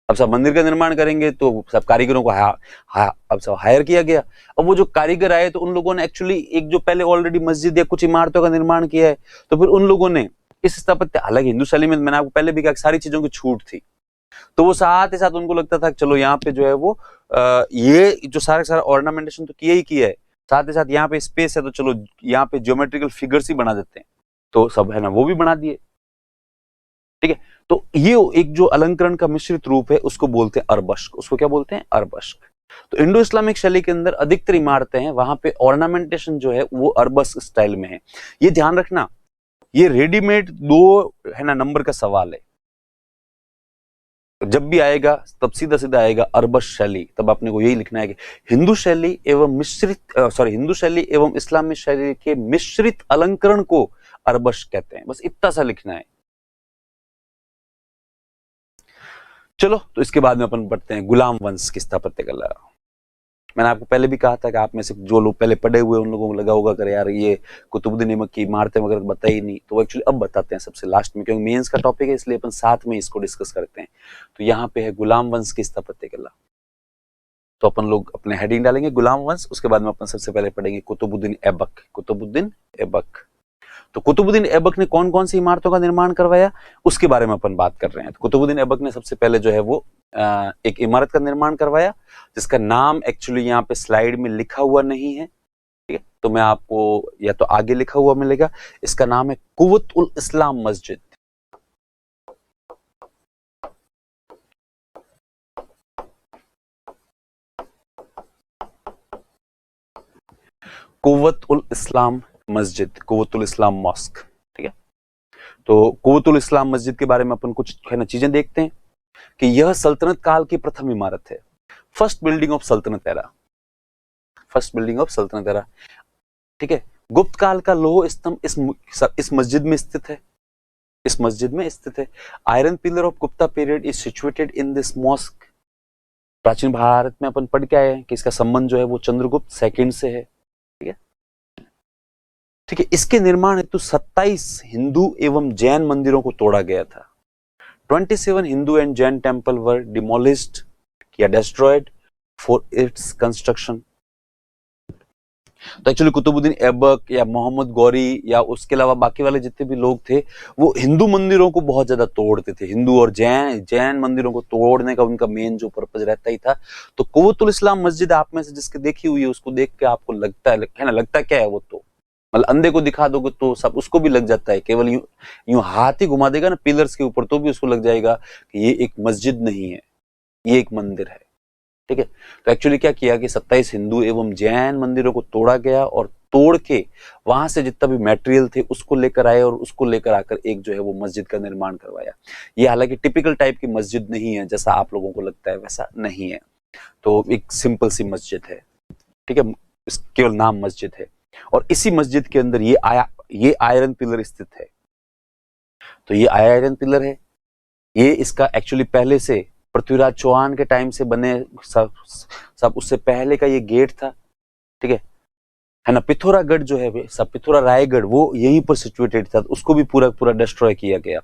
अब सब मंदिर का निर्माण करेंगे तो सब कारीगरों को अब सब हायर किया गया। अब वो जो कारीगर आए तो उन लोगों ने एक्चुअली एक जो पहले ऑलरेडी मस्जिद या कुछ इमारतों का निर्माण किया है, तो फिर उन लोगों ने इस स्थापत्य, हालांकि हिंदू शैली में मैंने आपको पहले भी कहा सारी चीजों की छूट थी, तो वो साथ ही साथ उनको लगता था कि चलो यहाँ पे जो है वो ये जो सारा ऑर्नामेंटेशन तो किया ही किया है, साथ ही साथ यहाँ पे स्पेस है तो चलो यहाँ पे ज्योमेट्रिकल फिगर्स ही बना देते हैं। तो सब है ना वो भी बना दिए। ठीक है, तो ये एक जो अलंकरण का मिश्रित रूप है उसको बोलते हैं अरबश्क। उसको क्या बोलते हैं? अरबश्क। तो इंडो इस्लामिक शैली के अंदर अधिकतर इमारतें हैं वहां पे ऑर्नामेंटेशन जो है वो अरबश्क स्टाइल में है। ये ध्यान रखना, ये रेडीमेड दो है ना नंबर का सवाल है। जब भी आएगा तब सीधा सीधा आएगा अरबश्क शैली, तब आपने को यही लिखना है कि हिंदू शैली एवं इस्लामी शैली के मिश्रित अलंकरण को अरबश्क कहते हैं। बस इतना सा लिखना है। चलो, तो इसके बाद में अपन पढ़ते हैं गुलाम वंश की स्थापत्य कला। मैंने आपको पहले भी कहा था कि आप में से जो लोग पहले पढ़े हुए उन लोगों को लगा होगा करे यार ये कुतुबुद्दीन ऐबक की इमारतें वगैरह बताई नहीं, तो एक्चुअली अब बताते हैं सबसे लास्ट में, क्योंकि मेंस का टॉपिक है इसलिए अपन साथ में इसको डिस्कस करते हैं। तो यहाँ पे है गुलाम वंश की स्थापत्य कला। तो अपन लोग अपने हेडिंग डालेंगे गुलाम वंश, उसके बाद में अपन सबसे पहले पढ़ेंगे कुतुबुद्दीन ऐबक। कुतुबुद्दीन ऐबक। तो कुतुबुद्दीन ऐबक ने कौन कौन सी इमारतों का निर्माण करवाया, उसके बारे में अपन बात कर रहे हैं। तो कुतुबुद्दीन ऐबक ने सबसे पहले जो है वो एक इमारत का निर्माण करवाया, जिसका नाम एक्चुअली यहाँ पे स्लाइड में लिखा हुआ नहीं है, ठीक है, तो मैं आपको या तो आगे लिखा हुआ मिलेगा। इसका नाम है कुव्वत उल इस्लाम मस्जिद। कुव्वत उल इस्लाम मस्जिद, कुव्वत उल इस्लाम मॉस्क, ठीक है। तो कुव्वत उल इस्लाम मस्जिद के बारे में अपन कुछ चीजें देखते हैं कि यह सल्तनत काल की प्रथम इमारत है, फर्स्ट बिल्डिंग ऑफ सल्तनत एरा, फर्स्ट बिल्डिंग ऑफ सल्तनत एरा, ठीक है। गुप्त काल का लौह स्तंभ इस मस्जिद में स्थित है, इस मस्जिद में स्थित है। Iron pillar of Gupta period is situated in this mosque. प्राचीन भारत में अपन पढ़ के आए हैं कि इसका संबंध जो है वो चंद्रगुप्त सेकंड से है, ठीक है, ठीक है। इसके निर्माण हेतु 27 हिंदू एवं जैन मंदिरों को तोड़ा गया था। 27 Hindu and Jain temple were demolished या डिस्ट्रॉयड फॉर इट्स कंस्ट्रक्शन। तो एक्चुअली कुतुबुद्दीन ऐबक या मोहम्मद गौरी या उसके अलावा बाकी वाले जितने भी लोग थे वो हिंदू मंदिरों को बहुत ज्यादा तोड़ते थे। हिंदू और जैन मंदिरों को तोड़ने का उनका मेन जो पर्पज रहता ही था। तो कुव्वत उल इस्लाम मस्जिद आप में से जिसके देखी हुई है उसको देख के आपको लगता है ना, लगता क्या है वो, तो मतलब अंधे को दिखा दोगे तो सब उसको भी लग जाता है, केवल यूं हाथ ही घुमा देगा ना पिलर्स के ऊपर तो भी उसको लग जाएगा कि ये एक मस्जिद नहीं है, ये एक मंदिर है, ठीक है। तो एक्चुअली क्या किया कि 27 हिंदू एवं जैन मंदिरों को तोड़ा गया और तोड़ के वहां से जितना भी मटेरियल थे उसको लेकर आए और उसको लेकर आकर एक जो है वो मस्जिद का निर्माण करवाया। ये हालांकि टिपिकल टाइप की मस्जिद नहीं है, जैसा आप लोगों को लगता है वैसा नहीं है। तो एक सिंपल सी मस्जिद है, ठीक है, केवल नाम मस्जिद है। और इसी मस्जिद के अंदर ये आयरन पिलर स्थित है। तो ये आयरन पिलर है, ये इसका एक्चुअली पहले से पृथ्वीराज चौहान के टाइम से बने सब उससे पहले का ये गेट था, ठीक है ना। पिथौरागढ़ जो है सब पिथौरा रायगढ़ वो यहीं पर सिचुएटेड था, उसको भी पूरा डिस्ट्रॉय किया गया।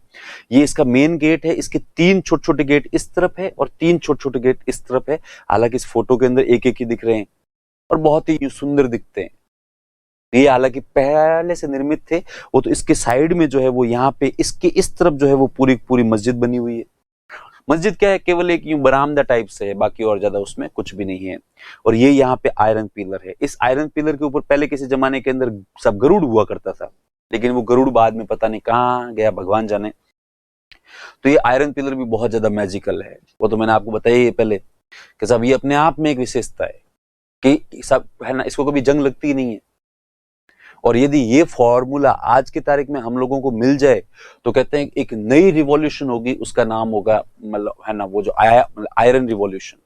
ये इसका मेन गेट है, इसके 3 छोटे छोटे गेट इस तरफ है और 3 छोटे छोटे गेट इस तरफ है। हालांकि इस फोटो के अंदर एक एक ही दिख रहे हैं और बहुत ही सुंदर दिखते हैं। ये हालांकि पहले से निर्मित थे, वो तो इसके साइड में जो है वो यहाँ पे इसके इस तरफ जो है वो पूरी मस्जिद बनी हुई है। मस्जिद क्या है, केवल एक यूं बरामदा टाइप से है, बाकी और ज्यादा उसमें कुछ भी नहीं है। और ये यहाँ पे आयरन पिलर है। इस आयरन पिलर के ऊपर पहले किसी जमाने के अंदर सब गरुड़ हुआ करता था, लेकिन वो गरुड़ बाद में पता नहीं कहाँ गया, भगवान जाने। तो ये आयरन पिलर भी बहुत ज्यादा मैजिकल है, वो तो मैंने आपको बताया ही पहले कि सब ये अपने आप में एक विशेषता है कि सब है ना, इसको कभी जंग लगती ही नहीं है। और यदि ये फॉर्मूला आज की तारीख में हम लोगों को मिल जाए तो कहते हैं एक नई रिवॉल्यूशन होगी, उसका नाम होगा मतलब है ना वो जो आयरन रिवॉल्यूशन।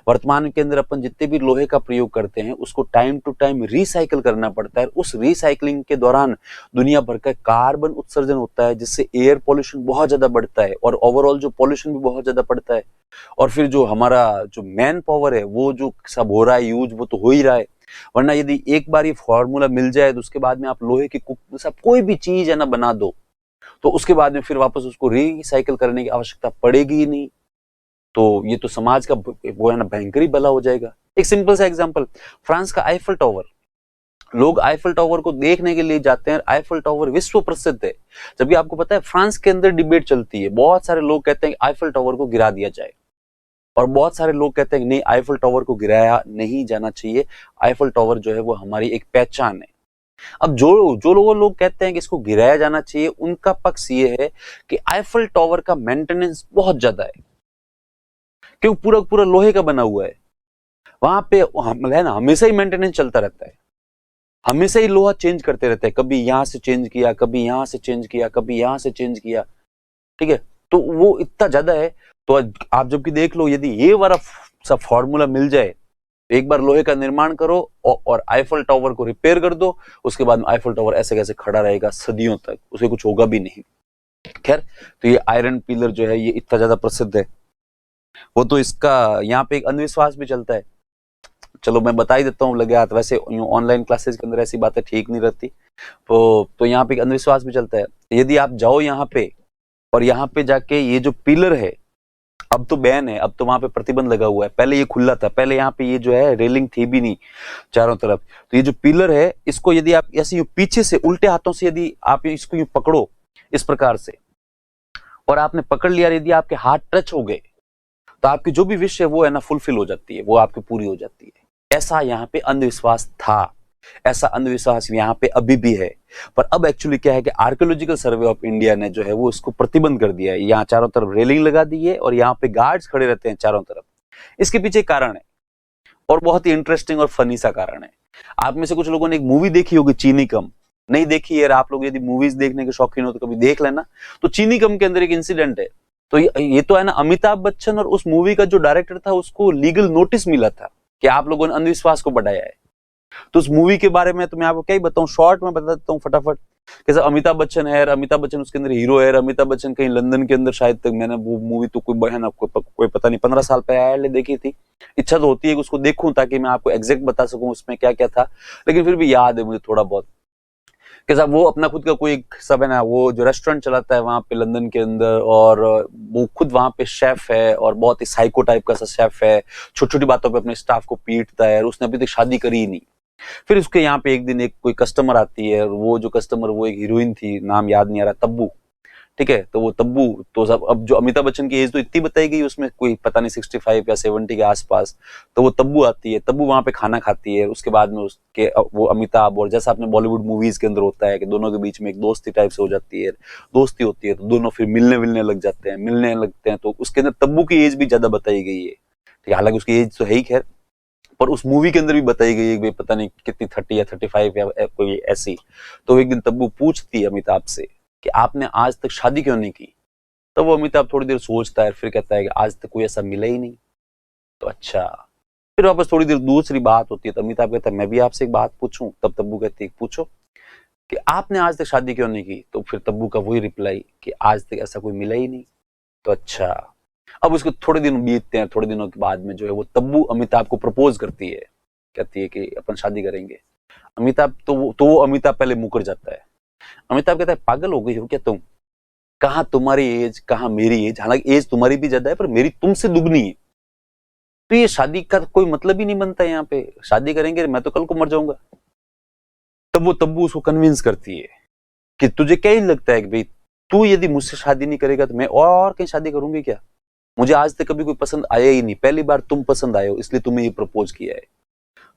वर्तमान के अंदर अपन जितने भी लोहे का प्रयोग करते हैं उसको टाइम टू टाइम रिसाइकिल करना पड़ता है। उस रिसाइकलिंग के दौरान दुनिया भर का कार्बन उत्सर्जन होता है, जिससे एयर पॉल्यूशन बहुत ज्यादा बढ़ता है और ओवरऑल जो पॉल्यूशन भी बहुत ज्यादा बढ़ता है। और फिर जो हमारा जो मैन पावर है वो जो सब हो रहा है यूज, वो तो हो ही रहा है। वरना यदि एक बार ये फॉर्मूला मिल जाए तो उसके बाद में आप लोहे की सब कोई भी चीज है ना बना दो तो उसके बाद में फिर वापस उसको रिसाइकिल करने की आवश्यकता पड़ेगी ही नहीं। तो ये तो समाज का वो है ना भयंकर ही भला हो जाएगा। एक सिंपल सा एग्जांपल, फ्रांस का आईफल टावर, लोग आईफल टावर को देखने के लिए जाते हैं। आईफल टावर विश्व प्रसिद्ध है, जबकि आपको पता है फ्रांस के अंदर डिबेट चलती है। बहुत सारे लोग कहते हैं कि आईफल टावर को गिरा दिया जाए और बहुत सारे लोग कहते हैं कि नहीं, आईफल टावर को गिराया नहीं जाना चाहिए। आईफल टावर जो है वो हमारी एक पहचान है। अब जो लोग कहते हैं कि इसको गिराया जाना चाहिए, उनका पक्ष ये है कि आईफल टावर का मेंटेनेंस बहुत ज्यादा है, क्योंकि पूरा लोहे का बना हुआ है। वहां पे है ना हमेशा ही मेंटेनेंस चलता रहता है, हमेशा ही लोहा चेंज करते रहते हैं। कभी यहां से चेंज किया, कभी यहां से चेंज किया, कभी यहां से चेंज किया, ठीक है। तो वो इतना ज्यादा है। तो आप जबकि देख लो, यदि ये वाला सब फॉर्मूला मिल जाए, एक बार लोहे का निर्माण करो और आईफल टावर को रिपेयर कर दो, उसके बाद में आईफल टावर ऐसे कैसे खड़ा रहेगा सदियों तक, उसे कुछ होगा भी नहीं। खैर, तो ये आयरन पिलर जो है ये इतना ज्यादा प्रसिद्ध है। वो तो इसका यहाँ पे एक अंधविश्वास भी चलता है, चलो मैं बता ही देता हूँ लगे हाथ। वैसे ऑनलाइन क्लासेस के अंदर ऐसी बातें ठीक नहीं रहती, तो यहाँ पे एक अंधविश्वास भी चलता है। यदि आप जाओ यहाँ पे और यहाँ पे जाके ये जो पिलर है अब तो बैन है, अब तो वहां पे प्रतिबंध लगा हुआ है। पहले ये खुला था, पहले यहाँ पे ये जो है रेलिंग थी भी नहीं चारों तरफ। तो ये जो पिलर है, इसको यदि आप ऐसे यूं पीछे से उल्टे हाथों से यदि आप इसको यूं पकड़ो इस प्रकार से, और आपने पकड़ लिया, यदि आपके हाथ टच हो गए, तो आपकी जो भी विश है वो है ना फुलफिल हो जाती है, वो आपकी पूरी हो जाती है। ऐसा यहाँ पे अंधविश्वास था, ऐसा अंधविश्वास यहाँ पे अभी भी है। पर अब एक्चुअली क्या है कि आर्कियोलॉजिकल सर्वे ऑफ इंडिया ने जो है वो इसको प्रतिबंध कर दिया है। यहाँ चारों तरफ रेलिंग लगा दी है और यहाँ पे गार्ड्स खड़े रहते हैं चारों तरफ। इसके पीछे कारण है, और बहुत ही इंटरेस्टिंग और फनी सा कारण है। आप में से कुछ लोगों ने एक मूवी देखी होगी, चीनी कम। नहीं देखी यार, आप लोग यदि मूवीज देखने के शौकीन हो तो कभी देख लेना। तो चीनी कम के अंदर एक इंसिडेंट है। तो ये तो है ना, अमिताभ बच्चन और उस मूवी का जो डायरेक्टर था उसको लीगल नोटिस मिला था कि आप लोगों ने अंधविश्वास को बढ़ाया है। तो उस मूवी के बारे में तो मैं आपको क्या ही बताऊं, शॉर्ट में बता देता हूं फटाफट। कैसा अमिताभ बच्चन है, अमिताभ बच्चन उसके अंदर हीरो है। अमिताभ बच्चन कहीं लंदन के अंदर, शायद तक मैंने वो मूवी तो कोई है ना कोई पता नहीं 15 साल पहले देखी थी। इच्छा तो होती है कि उसको देखूं ताकि मैं आपको एग्जैक्ट बता सकूं उसमें क्या क्या था, लेकिन फिर भी याद है मुझे थोड़ा बहुत। कैसा वो अपना खुद का कोई सब है ना, वो जो रेस्टोरेंट चलाता है वहां पे लंदन के अंदर, और वो खुद वहां पे शेफ है और बहुत ही साइको टाइप का सा शेफ है। छोटी छोटी बातों पे अपने स्टाफ को पीटता है, और उसने अभी तक शादी करी ही नहीं। फिर उसके यहाँ पे एक दिन एक कोई कस्टमर आती है, और वो जो कस्टमर वो एक हीरोइन थी, नाम याद नहीं आ रहा, तब्बू। ठीक है, तो वो तब्बू, तो सब अब जो अमिताभ बच्चन की एज तो इतनी बताई गई उसमें, कोई पता नहीं 65 या 70 के आसपास। तो वो तब्बू आती है, तब्बू वहां पे खाना खाती है। उसके बाद में उसके वो अमिताभ, और जैसा आपने बॉलीवुड मूवीज के अंदर होता है कि दोनों के बीच में एक दोस्ती टाइप से हो जाती है, दोस्ती होती है, तो दोनों फिर मिलने लग जाते हैं, मिलने लगते हैं। तो उसके अंदर तब्बू की एज भी ज्यादा बताई गई है। ठीक है, हालांकि उसकी एज तो है ही खैर, पर उस मूवी के अंदर भी बताई गई है पता नहीं कितनी 30 या 35 या कोई ऐसी। तो एक दिन तब्बू पूछती है अमिताभ से कि आपने आज तक शादी क्यों नहीं की। तो वो अमिताभ थोड़ी देर सोचता है, फिर कहता है कि आज तक कोई ऐसा मिला ही नहीं। तो अच्छा, फिर वापस थोड़ी देर दूसरी बात होती है, तो अमिताभ कहता है मैं भी आपसे एक बात पूछूं। तब तब्बू कहती है पूछो, कि आपने आज तक शादी क्यों नहीं की। तो फिर तब्बू का वही रिप्लाई कि आज तक ऐसा कोई मिला ही नहीं। तो अच्छा, अब उसके थोड़े दिन बीतते हैं, थोड़े दिनों के बाद में जो है वो तब्बू अमिताभ को प्रपोज करती है, कहती है कि अपन शादी करेंगे। अमिताभ तो वो अमिताभ पहले मुकर जाता है। अमिताभ कहता है पागल हो गई हो क्या तुम, कहाँ तुम्हारी एज कहाँ मेरी एज, हालांकि एज तुम्हारी भी ज्यादा है पर मेरी तुमसे दुगनी है। तो ये शादी का कोई मतलब ही नहीं बनता है, यहाँ पे शादी करेंगे मैं तो कल को मर जाऊंगा। तब वो तब्बू उसको कन्विंस करती है कि तुझे क्या ही लगता है कि भाई तू यदि मुझसे शादी नहीं करेगा तो मैं और कहीं शादी करूंगी क्या। मुझे आज तक कभी कोई पसंद आया ही नहीं, पहली बार तुम पसंद आए हो इसलिए तुम्हें ये प्रपोज किया है।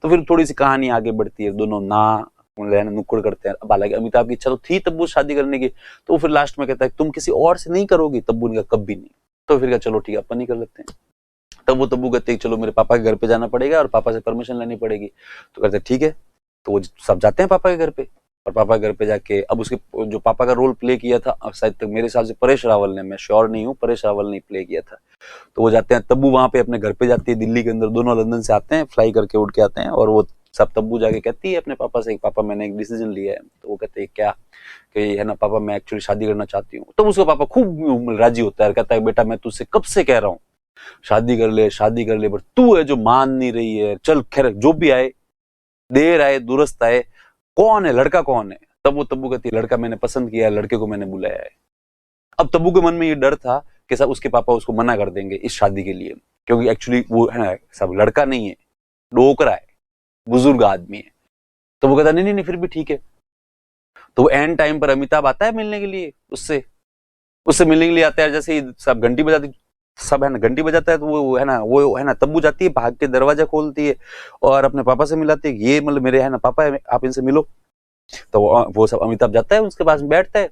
तो फिर थोड़ी सी कहानी आगे बढ़ती है, दोनों ना नुक्कड़ करते हैं। अब हालांकि अमिताभ की इच्छा तो थी तब्बू शादी करने की, तो फिर लास्ट में कहता है तुम किसी और से नहीं करोगी। तब्बू ने कहा कभी नहीं। तो फिर कहा चलो ठीक है अपन नहीं कर लेते हैं। तब वो तब्बू कहते हैं चलो मेरे पापा के घर पे जाना पड़ेगा और पापा से परमिशन लेनी पड़ेगी। तो कहते ठीक है, तो वो सब जाते हैं पापा के घर पे। और पापा के घर पे जाके अब उसके जो पापा का रोल प्ले किया था शायद तक मेरे हिसाब से परेश रावल ने, मैं श्योर नहीं हूँ, परेश रावल ने प्ले किया था। तो वो जाते हैं, तब्बू वहां पे अपने घर पे जाती है दिल्ली के अंदर, दोनों लंदन से आते हैं, फ्लाई करके उड़ के आते हैं। और वो सब तब्बू जाके कहती है अपने पापा से पापा मैंने एक डिसीजन लिया है। तो वो कहते हैं क्या, कि है ना पापा मैं एक्चुअली शादी करना चाहती हूँ। तो उसका पापा खूब राजी होता है, कहता है बेटा मैं तुझसे कब से कह रहा हूँ शादी कर ले शादी कर ले, पर तू है जो मान नहीं रही है। चल खैर जो भी आए, देर आए दुरुस्त आए, कौन है लड़का कौन है। तब वो तब्बू कहती है लड़का मैंने पसंद किया है, लड़के को मैंने बुलाया है। अब तब्बू के मन में ये डर था कि सब उसके पापा उसको मना कर देंगे इस शादी के लिए, क्योंकि एक्चुअली वो है ना सब लड़का नहीं है, डोकरा है, बुजुर्ग आदमी है। तो वो कहता नहीं नहीं फिर भी ठीक है। तो वो एंड टाइम पर अमिताभ आता है मिलने के लिए, उससे मिलने के लिए आता है। जैसे ही सब घंटी बजाती, सब है ना घंटी बजाता है, तो वो है ना तब्बू जाती है, भाग के दरवाजा खोलती है और अपने पापा से मिलाती है, ये मतलब मेरे है ना पापा है, आप इनसे मिलो। तो वो सब अमिताभ जाता है उसके पास बैठता है।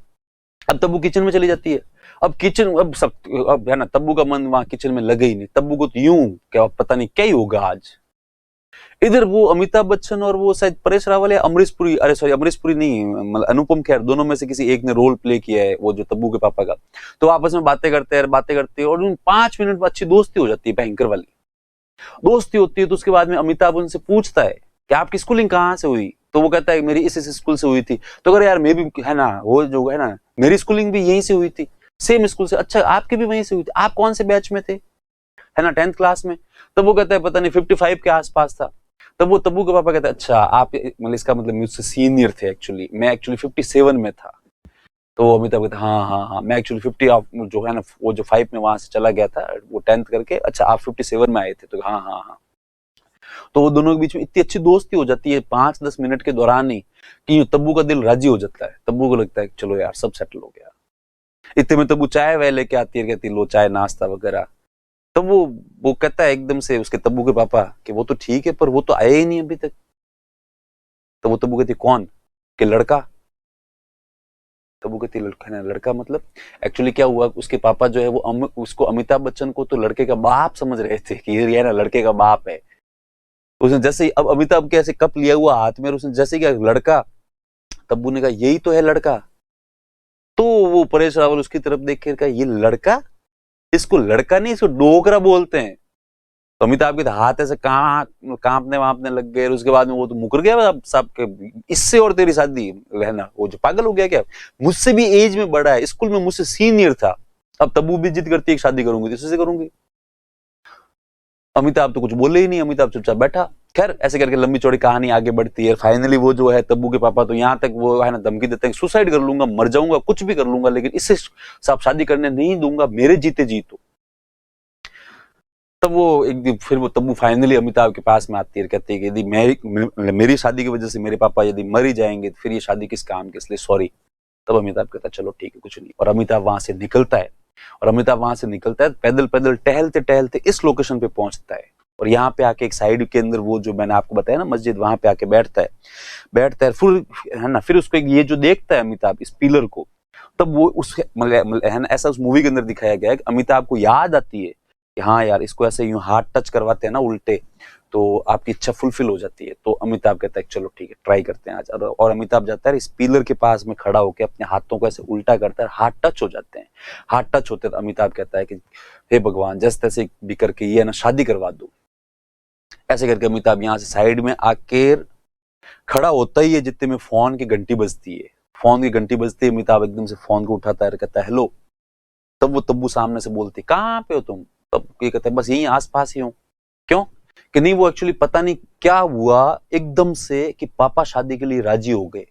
अब तब्बू किचन में चली जाती है। अब है ना तब्बू का मन वहां किचन में लगे ही नहीं। तब्बू को तो यूं क्या पता नहीं क्या ही होगा आज। इधर वो अमिताभ बच्चन और वो शायद परेश रावल या अमरीश पुरी, अरे सॉरी अमरीश पुरी नहीं, मतलब अनुपम खेर, दोनों में से किसी एक ने रोल प्ले किया है वो जो तब्बू के पापा का। तो आपस में बातें करते हैं और उन 5 मिनट में अच्छी दोस्ती हो जाती है, भयंकर वाली दोस्ती होती है। तो उसके बाद में अमिताभ उनसे पूछता है कि आपकी स्कूलिंग कहाँ से हुई। तो वो कहता है मेरी इस स्कूल से हुई थी। तो अगर यार मैं भी है ना वो जो है ना मेरी स्कूलिंग भी यहीं से हुई थी, सेम स्कूल से। अच्छा आपकी भी वहीं से हुई थी, आप कौन से बैच में थे, है ना 10th क्लास में। तब वो कहता है पता नहीं 55 के आसपास था। तब वो तब्बू के पापा कहते हैं अच्छा आप मतलब इसका मतलब मुझसे सीनियर थे, एक्चुअली मैं 57 में था। तो वो अमिताभ कहते हाँ हाँ हाँ, मैं एक्चुअली 50 ऑफ जो है ना, वो जो 5 में वहां से चला गया था, वो 10th करके, अच्छा आप 57 में आए थे, तो हाँ हाँ हाँ। तो वो दोनों के बीच में इतनी अच्छी दोस्ती हो जाती है 5-10 मिनट के दौरान ही, कि तब्बू का दिल राजी हो जाता है। तब्बू को लगता है कि चलो यार सब सेटल हो गया। इतने में तब्बू चाय वह लेके आती है, कहती है लो चाय नाश्ता वगैरह। तब वो कहता है एकदम से उसके तब्बू के पापा कि वो तो ठीक है पर वो तो आया ही नहीं अभी तक। तो वो तब्बू कहती कौन, कि लड़का। तब्बू कहती लड़का, लड़का मतलब। एक्चुअली क्या हुआ, उसके पापा जो है वो उसको अमिताभ बच्चन को तो लड़के का बाप समझ रहे थे कि ये ना लड़के का बाप है। उसने जैसे ही अब अमिताभ के ऐसे कप लिया हुआ हाथ में, उसने जैसे क्या लड़का, तब्बू ने कहा यही तो है लड़का। तो वो परेश रावल उसकी तरफ देख के कहा ये लड़का, इसको लड़का नहीं इसको डोकरा बोलते हैं। तो अमिताभ के हाथ ऐसे कांपने वापने लग गए। उसके बाद में वो तो मुकर गया साहब के, इससे और तेरी शादी रहना, वो जो पागल हो गया क्या, मुझसे भी एज में बड़ा है, स्कूल में मुझसे सीनियर था, अब तब्बू भी जिद करती है शादी करूंगी तो इससे करूंगी। अमिताभ तो कुछ बोले ही नहीं, अमिताभ चुपचाप बैठा। खैर ऐसे करके लंबी चौड़ी कहानी आगे बढ़ती है। फाइनली वो जो है तब्बू के पापा तो यहाँ तक वो है ना धमकी देते हैं सुसाइड कर लूंगा, मर जाऊंगा, कुछ भी कर लूंगा, लेकिन इससे साहब शादी करने नहीं दूंगा, मेरे जीते जी। तो तब वो एक दिन फिर वो तब्बू फाइनली अमिताभ के पास में आती है, कहती है कि यदि मेरी शादी की वजह से मेरे पापा यदि मर ही जाएंगे तो फिर ये शादी किस काम की, इसलिए सॉरी। तब अमिताभ कहता है चलो ठीक है कुछ नहीं, और अमिताभ वहां से निकलता है। और अमिताभ वहां से निकलता है पैदल पैदल टहलते टहलते इस लोकेशन पे पहुंचता है, और यहाँ पे आके एक साइड के अंदर वो जो मैंने आपको बताया ना मस्जिद, वहां पे आके बैठता है फिर, है ना। फिर उसको ये जो देखता है अमिताभ इस पिलर को, तब वो उस है ना, ऐसा उस मूवी के अंदर दिखाया गया है कि अमिताभ को याद आती है कि हाँ यार इसको ऐसे यूं हाथ टच करवाते हैं ना उल्टे, तो आपकी इच्छा फुलफिल हो जाती है। तो अमिताभ कहता है चलो ठीक है ट्राई करते हैं आज, और अमिताभ जाता है इस पिलर के पास में खड़ा होकर अपने हाथों को ऐसे उल्टा करता है, हाथ टच हो जाते हैं। हाथ टच होते तो अमिताभ कहता है कि हे भगवान जैसे तैसे भी करके ये ना शादी करवा दो। ऐसे करके अमिताभ यहाँ से साइड में आके खड़ा होता ही है, जितने में फोन की घंटी बजती है। फोन की घंटी बजती है, अमिताभ एकदम से फोन को उठाता है, कहता है हेलो। तब वो तब्बू सामने से बोलती कहाँ पे हो तुम। तब ये कहता है बस यहीं आसपास ही हूँ। क्यों, कि नहीं वो एक्चुअली पता नहीं क्या हुआ एकदम से कि पापा शादी के लिए राजी हो गए।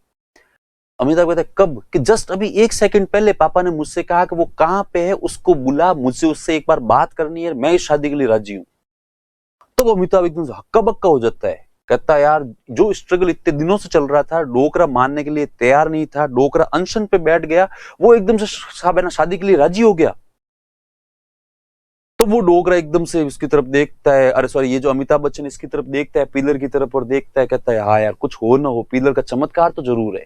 अमिताभ कहता है कब, कि जस्ट अभी 1 सेकंड पहले पापा ने मुझसे कहा कि वो कहाँ पे है, उसको बुला, मुझसे उससे एक बार बात करनी है, मैं इस शादी के लिए राजी हूँ। तो अमिताभ एकदम से हक्का बक्का हो जाता है, कहता है यार जो स्ट्रगल इतने दिनों से चल रहा था, डोकरा मानने के लिए तैयार नहीं था, डोकरा अनशन पे बैठ गया, वो एकदम से साहब है ना शादी के लिए राजी हो गया। तो वो डोगरा एकदम से उसकी तरफ देखता है, अरे सॉरी ये जो अमिताभ बच्चन इसकी तरफ देखता है, पिलर की तरफ, और देखता है, कहता है हाँ यार कुछ हो ना हो, पिलर का चमत्कार तो जरूर है।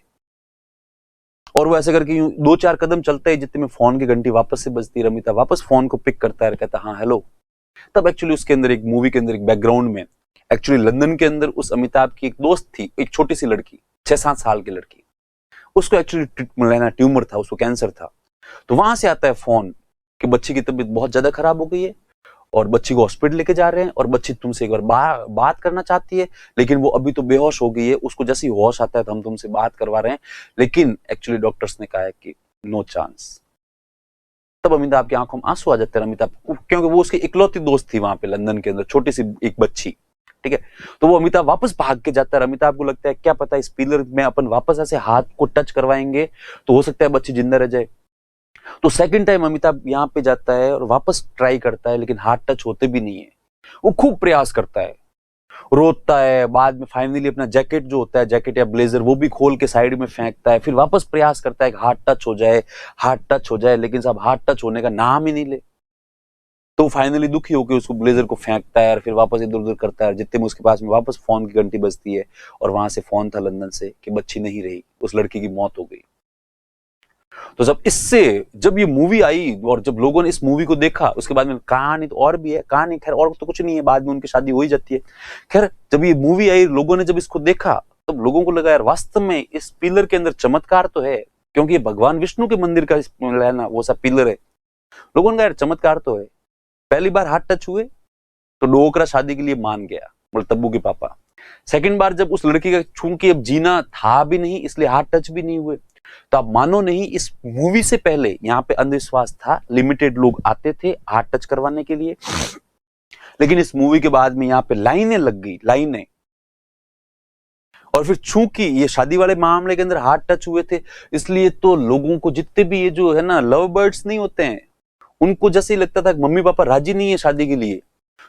और वो ऐसे करके यूं 2-4 कदम चलता है, जितने में फोन की घंटी वापस से बजती है। अमिताभ वापस फोन को पिक करता है, कहता है हाँ हेलो। तब एक्चुअली उसके अंदर एक मूवी के अंदर एक बैकग्राउंड में एक्चुअली लंदन के अंदर उस अमिताभ की एक दोस्त थी, एक छोटी सी लड़की, 6-7 साल की लड़की। उसको एक्चुअली ट्यूमर था, उसको कैंसर था। तो वहां से आता है फोन कि बच्ची की तबीयत बहुत ज्यादा खराब हो गई है और बच्ची को हॉस्पिटल लेके जा रहे हैं, और बच्ची तुमसे एक बार बात करना चाहती है, लेकिन वो अभी तो बेहोश हो गई है, उसको जैसे ही होश आता है तो हम तुमसे बात करवा रहे हैं, लेकिन एक्चुअली डॉक्टर्स ने कहा है कि नो चांस। तब अमिताभ की आंखों में आंसू आ जाते हैं अमिताभ, क्योंकि वो उसकी इकलौती दोस्त थी वहां पे लंदन के अंदर, छोटी सी एक बच्ची, ठीक है। तो वो अमिताभ वापस भाग के जाता है। अमिताभ को लगता है क्या पता इस पिलर में अपन वापस ऐसे हाथ को टच करवाएंगे तो हो सकता है बच्ची जिंदा रह जाए। तो सेकंड टाइम अमिताभ यहाँ पे जाता है और वापस ट्राई करता है, लेकिन हाथ टच होते भी नहीं है। वो खूब प्रयास करता है, रोता है, बाद में फाइनली अपना जैकेट जो होता है, जैकेट या ब्लेजर, वो भी खोल के साइड में फेंकता है, फिर वापस प्रयास करता है कि हाथ टच हो जाए, हाथ टच हो जाए, लेकिन साहब हाथ टच होने का नाम ही नहीं ले। तो फाइनली दुखी होकर उसको ब्लेजर को फेंकता है और फिर वापस इधर उधर करता है। जितने में उसके पास में वापस फोन की घंटी बजती है, और वहां से फोन था लंदन से कि बच्ची नहीं रही, उस लड़की की मौत हो गई। तो जब ये मूवी आई और जब लोगों ने इस मूवी को देखा, उसके बाद में कहानी तो और भी है, कहानी खैर और तो कुछ नहीं है, बाद में उनकी शादी हो ही जाती है। खैर जब ये मूवी आई, लोगों ने जब इसको देखा, तब लोगों को लगा यार वास्तव में इस पिलर के अंदर चमत्कार तो है, क्योंकि ये भगवान विष्णु के मंदिर का ना वो सा पिलर है। लोगों ने कहा यार चमत्कार तो है। पहली बार हाथ टच हुए तो डोकरा शादी के लिए मान गया, बोले तब्बू के पापा। सेकंड बार जब उस लड़की का चूंकि अब जीना था भी नहीं, इसलिए हाथ टच भी नहीं हुए। तो आप मानो नहीं, इस मूवी से पहले यहाँ पे अंधविश्वास था, लिमिटेड लोग आते थे हाथ टच करवाने के लिए, लेकिन इस मूवी के बाद में यहाँ पे लाइनें लग गई, लाइनें। और फिर चूंकि ये शादी वाले मामले के अंदर हाथ टच हुए थे, इसलिए तो लोगों को जितने भी ये जो है ना लव बर्ड्स नहीं होते हैं, उनको जैसे ही लगता था कि मम्मी पापा राजी नहीं है शादी के लिए,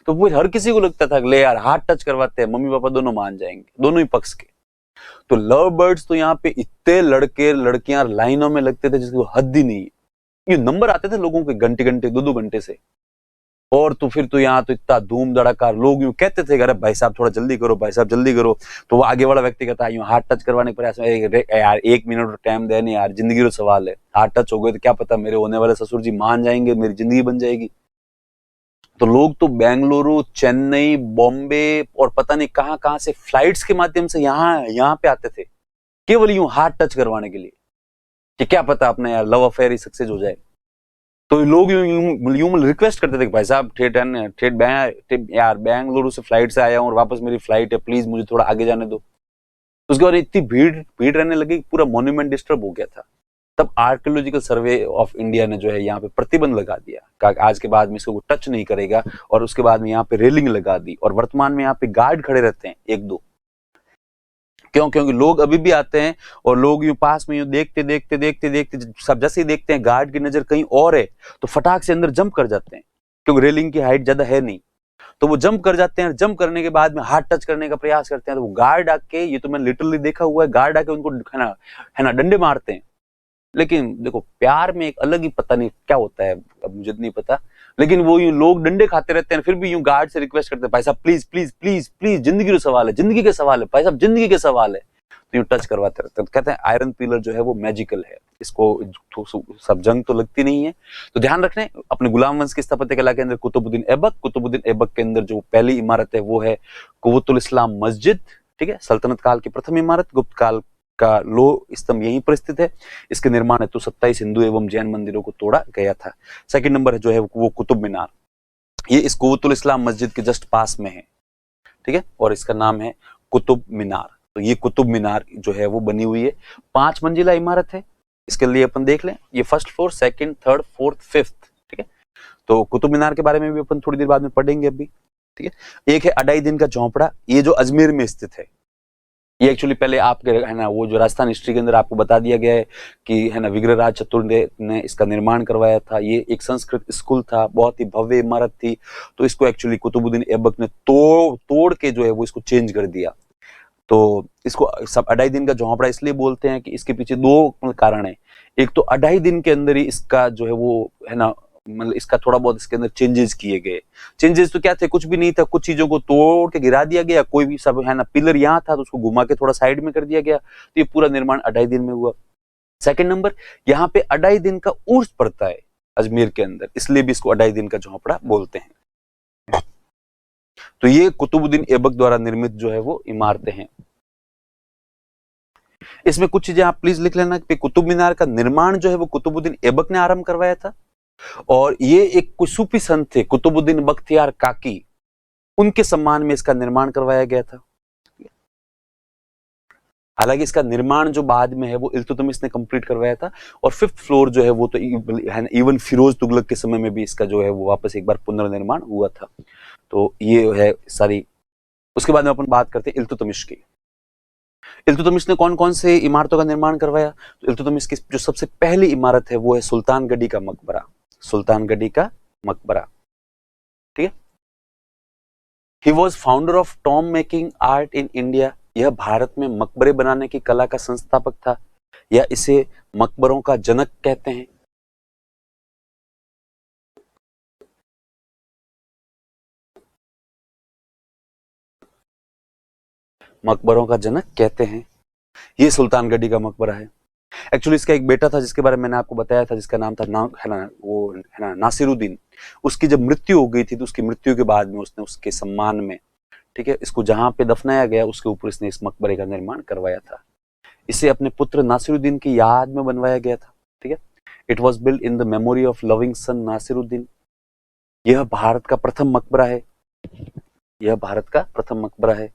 तो फिर हर किसी को लगता था कि ले यार हाथ टच करवाते हैं, मम्मी पापा दोनों मान जाएंगे, दोनों ही पक्ष के। तो लव बर्ड्स तो यहाँ पे इतने लड़के लड़कियां लाइनों में लगते थे जिसकी हद ही नहीं है। ये नंबर आते थे लोगों के घंटे घंटे 2-2 घंटे से। और तो फिर तो यहाँ तो इतना धूम धड़ाका, लोग यूं कहते थे अरे भाई साहब थोड़ा जल्दी करो, भाई साहब जल्दी करो। तो वो आगे वाला व्यक्ति कहता है यूं हाथ टच करवाने के प्रयास में, यार 1 मिनट टाइम दे, नहीं यार जिंदगी का सवाल है, हाथ टच हो गए तो क्या पता मेरे होने वाले ससुर जी मान जाएंगे, मेरी जिंदगी बन जाएगी। तो लोग तो बेंगलुरु, चेन्नई, बॉम्बे और पता नहीं कहां कहां से फ्लाइट्स के माध्यम से यहाँ पे आते थे, केवल यूं हाथ टच करवाने के लिए कि क्या पता अपने यार लव अफेयर ही सक्सेस हो जाए। तो लोग यूं रिक्वेस्ट करते थे कि भाई साहब यार बेंगलुरु से फ्लाइट से आया हूं और वापस मेरी फ्लाइट है, प्लीज मुझे थोड़ा आगे जाने दो। उसके बाद इतनी भीड़ रहने लगी, पूरा मॉन्यूमेंट डिस्टर्ब हो गया था। तब आर्कियोलॉजिकल सर्वे ऑफ इंडिया ने जो है यहाँ पे प्रतिबंध लगा दिया, कहा आज के बाद में इसको टच नहीं करेगा, और उसके बाद में यहाँ पे रेलिंग लगा दी, और वर्तमान में यहाँ पे गार्ड खड़े रहते हैं 1-2। क्योंकि लोग अभी भी आते हैं और लोग यूं पास में यूं देखते सब जैसे ही देखते हैं गार्ड की नजर कहीं और है तो फटाक से अंदर जंप कर जाते हैं, क्योंकि रेलिंग की हाइट ज्यादा है नहीं। तो वो जंप कर जाते हैं, जंप करने के बाद में हाथ टच करने का प्रयास करते हैं, तो वो गार्ड आके, ये तो मैंने लिटरली देखा हुआ है, गार्ड आके उनको है ना डंडे मारते हैं। लेकिन देखो प्यार में एक अलग ही पता नहीं क्या होता है, अब मुझे नहीं पता, लेकिन वो यूं लोग डंडे खाते रहते हैं, फिर भी यूं गार्ड से रिक्वेस्ट करते हैं भाई साहब प्लीज प्लीज प्लीज प्लीज, जिंदगी का सवाल है, जिंदगी का सवाल है, भाई साहब जिंदगी के सवाल है। तो यूं टच करवाते रहते हैं। तो कहते हैं आयरन पिलर जो है वो मैजिकल है, इसको सब जंग तो लगती नहीं है। तो ध्यान रखने अपने गुलाम वंश की स्थापत्य कला के अंदर कुतुबुद्दीन ऐबक के अंदर जो पहली इमारत है वो है कुव्वतुल इस्लाम मस्जिद। ठीक है, सल्तनत काल की प्रथम इमारत, गुप्त काल का लो स्तंभ यहीं पर स्थित है। इसके निर्माण हेतु 27 हिंदू एवं जैन मंदिरों को तोड़ा गया था। सेकंड नंबर जो है वो कुतुब मीनार, ये इस कुव्वतुल इस्लाम मस्जिद के जस्ट पास में है। ठीक है, और इसका नाम है कुतुब मीनार। तो ये कुतुब मीनार जो है वो बनी हुई है, 5 मंजिला इमारत है। इसके लिए अपन देख लें, ये first floor, second, third, fourth, fifth. ठीक है, तो कुतुब मीनार के बारे में भी अपन थोड़ी देर बाद में पढ़ेंगे अभी। ठीक है, एक है अढ़ाई दिन का झोंपड़ा, ये जो अजमेर में स्थित है। ये एक्चुअली पहले आपके है ना वो जो राजस्थान हिस्ट्री के अंदर आपको बता दिया गया है कि है ना विग्रहराज चतुर्वेद ने इसका निर्माण करवाया था। ये एक संस्कृत स्कूल था, बहुत ही भव्य इमारत थी। तो इसको एक्चुअली कुतुबुद्दीन ऐबक ने तोड़ के जो है वो इसको चेंज कर दिया। तो इसको सब अढ़ाई दिन का झोंपड़ा इसलिए बोलते हैं कि इसके पीछे 2 कारण है। एक तो अढ़ाई दिन के अंदर ही इसका जो है वो है ना मतलब इसका थोड़ा बहुत इसके अंदर चेंजेस किए गए। चेंजेस तो क्या थे, कुछ भी नहीं था, कुछ चीजों को तोड़ के गिरा दिया गया, कोई भी सब है ना पिलर यहाँ था तो उसको घुमा के थोड़ा साइड में कर दिया गया। तो ये पूरा निर्माण अढ़ाई दिन में हुआ। सेकंड नंबर, यहाँ पे अढ़ाई दिन का उर्स पड़ता है अजमेर के अंदर, इसलिए भी इसको अढ़ाई दिन का झोंपड़ा बोलते हैं। तो ये कुतुबुद्दीन ऐबक द्वारा निर्मित जो है वो इमारतें हैं। इसमें कुछ चीजें आप प्लीज लिख लेना कि कुतुब मीनार का निर्माण जो है वो कुतुबुद्दीन ऐबक ने आरंभ करवाया था, और ये एक कुछ सूफी संत थे कुतुबुद्दीन बख्तियार काकी, उनके सम्मान में इसका निर्माण करवाया गया था। हालांकि इसका निर्माण जो बाद में है वो इल्तुतमिश ने कंप्लीट करवाया था। और 5th फ्लोर जो है वो तो इवन फिरोज तुगलक के समय में भी इसका जो है वो वापस एक बार पुनर्निर्माण हुआ था। तो ये है सारी। उसके बाद में अपन बात करते हैं इल्तुतमिश की। इल्तुतमिश ने कौन कौन से इमारतों का निर्माण करवाया? तो इल्तुतमिश की जो सबसे पहली इमारत है वो है सुल्तानगढ़ी का मकबरा। सुल्तानगढ़ी का मकबरा, ठीक है। He was founder of Tom making art in India. यह भारत में मकबरे बनाने की कला का संस्थापक था, या इसे मकबरों का जनक कहते हैं। मकबरों का जनक कहते हैं। ये सुल्तानगढ़ी का मकबरा है। एक्चुअली इसका एक बेटा था जिसके बारे में मैंने आपको बताया था, जिसका नाम था नासिरुद्दीन। उसकी जब मृत्यु हो गई थी तो उसकी मृत्यु के बाद में उसने उसके सम्मान में, ठीक है, इसको जहां पे दफनाया गया उसके ऊपर इसने इस मकबरे का निर्माण करवाया था। इसे अपने पुत्र नासिरुद्दीन की याद में बनवाया गया था, ठीक है। It was build in the memory of loving son Nasiruddin. यह भारत का प्रथम मकबरा है। यह भारत का प्रथम मकबरा है।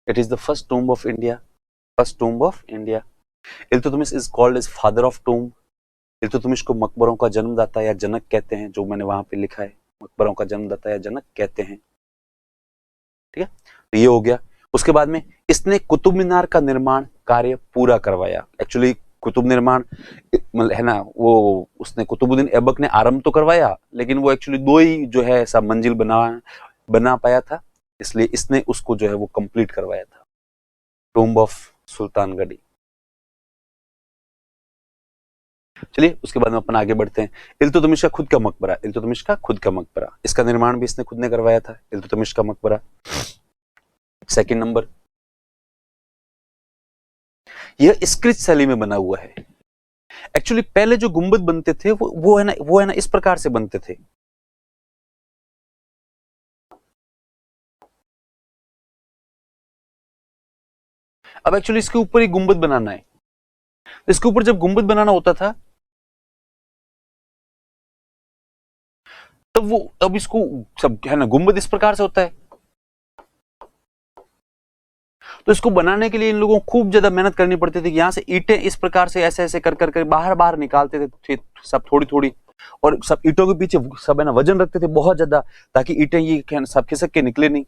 It is the first tomb of India. First tomb of India. Iltutmish is called as father of tomb. Iltutmish को मकबरों का जन्मदाता या जनक कहते हैं, जो मैंने वहां पे लिखा है, मकबरों का जन्मदाता या जनक कहते हैं, ठीक है। तो ये हो गया। उसके बाद में इसने कुतुब मीनार का निर्माण कार्य पूरा करवाया। एक्चुअली कुतुब निर्माण है ना, वो उसने कुतुबुद्दीन ऐबक ने आरंभ तो करवाया, लेकिन वो एक्चुअली 2 ही जो है ऐसा मंजिल बना पाया था, इसलिए इसने उसको जो है वो कंप्लीट करवाया था। Tomb of Sultan Ghari. चलिए उसके बाद में अपन आगे बढ़ते हैं। इल्तुतमिश का खुद का मकबरा। इल्तुतमिश का खुद का मकबरा, इसका निर्माण भी इसने खुद ने करवाया था। इल्तुतमिश का मकबरा सेकंड नंबर, यह स्क्रिच शैली में बना हुआ है। एक्चुअली पहले जो गुंबद बनते थे वो है ना इस प्रकार से बनते थे। अब एक्चुअली इसके ऊपर एक गुंबद बनाना है। इसके ऊपर जब गुंबद बनाना होता था तब वो, अब इसको सब है ना गुंबद इस प्रकार से होता है, तो इसको बनाने के लिए इन लोगों को खूब ज्यादा मेहनत करनी पड़ती थी। यहां से ईंटें इस प्रकार से ऐसे ऐसे कर कर बाहर बाहर निकालते थे सब थोड़ी थोड़ी, और सब ईंटों के पीछे सब है ना वजन रखते थे बहुत ज्यादा, ताकि ईंटें ये सब खिसक के निकले नहीं।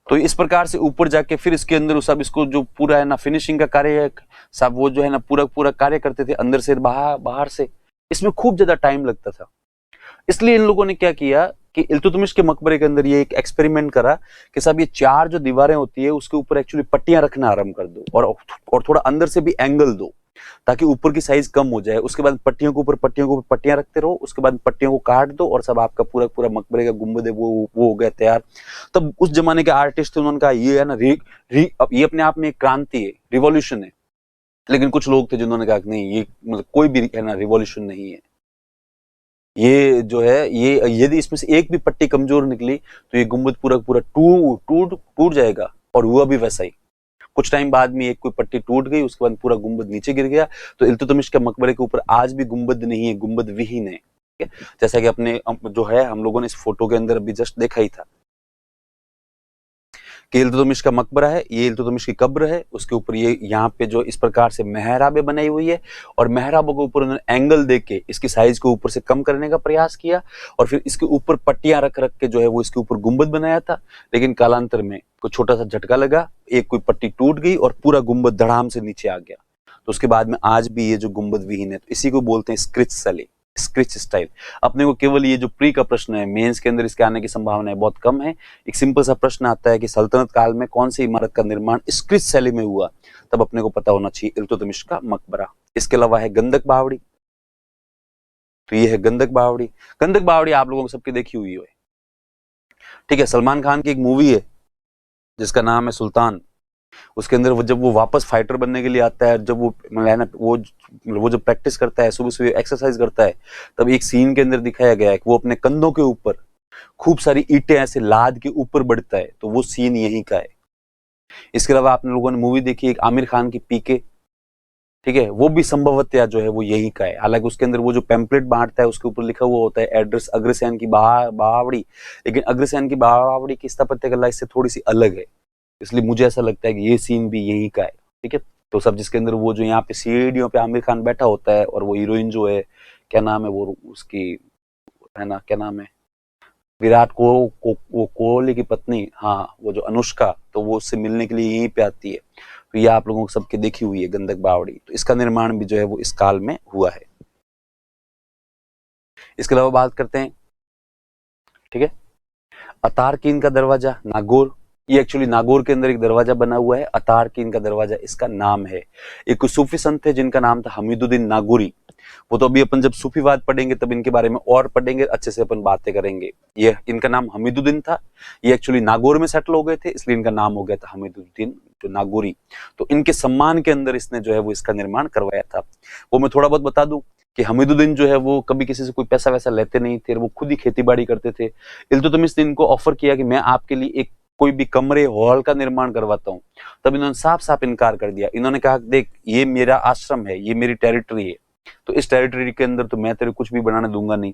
तो इस प्रकार से ऊपर जाके फिर इसके अंदर सब इसको जो पूरा है ना फिनिशिंग का कार्य है, सब वो जो है ना पूरा पूरा कार्य करते थे अंदर से बाहर से। इसमें खूब ज्यादा टाइम लगता था। इसलिए इन लोगों ने क्या किया कि इल्तुतमिश के मकबरे के अंदर ये एक एक्सपेरिमेंट करा कि सब ये 4 जो दीवारें होती है उसके ऊपर एक्चुअली पट्टियां रखना आरंभ कर दो, और थोड़ा अंदर से भी एंगल दो, ताकि ऊपर की साइज कम हो जाए। उसके बाद पट्टियों के ऊपर पट्टियां रखते रहो, उसके बाद पट्टियों को काट दो, और सब आपका पूरा पूरा मकबरे का गुंबद है वो हो गया तैयार। तब उस जमाने के आर्टिस्ट थे, उन्होंने कहा ये है ना ये अपने आप में एक क्रांति है, रिवॉल्यूशन है। लेकिन कुछ लोग थे जिन्होंने कहा नहीं, ये मतलब कोई भी है ना रिवॉल्यूशन नहीं है, ये जो है ये यदि इसमें से एक भी पट्टी कमजोर निकली तो ये गुंबद पूरा पूरा टूट जाएगा। और हुआ भी वैसा ही। कुछ टाइम बाद में एक कोई पट्टी टूट गई, उसके बाद पूरा गुंबद नीचे गिर गया। तो इल्तुतमिश के मकबरे के ऊपर आज भी गुंबद नहीं है, गुंबद विहीन है। जैसा कि अपने जो है हम लोगों ने इस फोटो के अंदर अभी जस्ट देखा ही था कि इल्तुतमिश का मकबरा है, ये इल्तुतमिश की कब्र है। उसके ऊपर ये यहाँ पे जो इस प्रकार से मेहराबें बनाई हुई है, और मेहराबों के ऊपर उन्होंने एंगल देके इसकी साइज को ऊपर से कम करने का प्रयास किया, और फिर इसके ऊपर पट्टियां रख रख के जो है वो इसके ऊपर गुंबद बनाया था। लेकिन कालांतर में कोई छोटा सा झटका लगा, एक कोई पट्टी टूट गई और पूरा गुंबद धड़ाम से नीचे आ गया। तो उसके बाद में आज भी ये जो गुंबद विहीन है, तो इसी को बोलते हैं स्क्रिच शैली, स्क्रिच स्टाइल। अपने को केवल ये जो प्री का प्रश्न है, मेंस के अंदर इसके आने की संभावना बहुत कम है। एक सिंपल सा प्रश्न आता है कि सल्तनत काल में कौन सी इमारत का निर्माण स्क्रिच शैली में हुआ, तब अपने को पता होना चाहिए इल्तुतमिश का मकबरा। इसके अलावा है गंधक बावड़ी। तो ये है गंधक बावड़ी। गंधक बावड़ी आप लोगों को सबकी देखी हुई है, ठीक है। सलमान खान की एक मूवी है जिसका नाम है सुल्तान। उसके अंदर वो जब वो वापस फाइटर बनने के लिए आता है, जब वो ना वो जब प्रैक्टिस करता है, सुबह सुबह एक्सरसाइज करता है, तब एक सीन के अंदर दिखाया गया है कि वो अपने कंधों के ऊपर खूब सारी ईंटें ऐसे लाद के ऊपर बढ़ता है। तो वो सीन यहीं का है। इसके अलावा आपने लोगों ने मूवी देखी एक आमिर खान की पीके, ठीक है, वो भी संभवतया जो है वो यहीं का है। हालांकि उसके अंदर वो जो पैम्पलेट बांटता है उसके ऊपर लिखा हुआ होता है एड्रेस अग्रसेन की बावड़ी, लेकिन अग्रसेन की बावड़ी की स्थापत्य कला इससे थोड़ी सी अलग है। इसलिए मुझे ऐसा लगता है कि ये सीन भी यहीं का है, ठीक है। तो सब जिसके अंदर वो जो यहाँ पे सीढ़ियों पे आमिर खान बैठा होता है, और वो हीरोइन जो है, क्या नाम है वो उसकी, है ना, क्या नाम है, विराट वो कोहली की पत्नी, हाँ, वो जो अनुष्का, तो वो उससे मिलने के लिए यहीं पे आती है। तो ये आप लोगों को सबके देखी हुई है गंधक बावड़ी। तो इसका निर्माण भी जो है वो इस काल में हुआ है। इसके अलावा बात करते हैं, ठीक है, अतारकीन का दरवाजा, नागौर। ये एक्चुअली नागौर के अंदर एक दरवाजा बना हुआ है, अतारकीन का दरवाजा इसका नाम है। एक सूफी संत थे जिनका नाम था हमीदुद्दीन नागौरी। वो तो अभी अपन जब सूफीवाद पढ़ेंगे तब इनके बारे में और पढ़ेंगे, अच्छे से अपन बातें करेंगे। ये इनका नाम हमीदुद्दीन था। ये एक्चुअली नागौर में सेटल हो गए थे, इसलिए इनका नाम हो गया था हमीदुद्दीन जो नागौरी। तो इनके सम्मान के अंदर इसने जो है वो इसका निर्माण करवाया था। वो मैं थोड़ा बहुत बता दूं कि हमीदुद्दीन जो है वो कभी किसी से कोई पैसा वैसा लेते नहीं थे, वो खुद ही खेती बाड़ी करते थे। इल्तुतमिश ने इनको ऑफर किया कि मैं आपके लिए एक कोई भी कमरे हॉल का निर्माण करवाता हूँ, तब इन्होंने साफ साफ इनकार कर दिया। इन्होंने कहा देख, ये मेरा आश्रम है, ये मेरी टेरिटरी है, तो इस टेरिटरी के अंदर तो मैं तेरे कुछ भी बनाने दूंगा नहीं।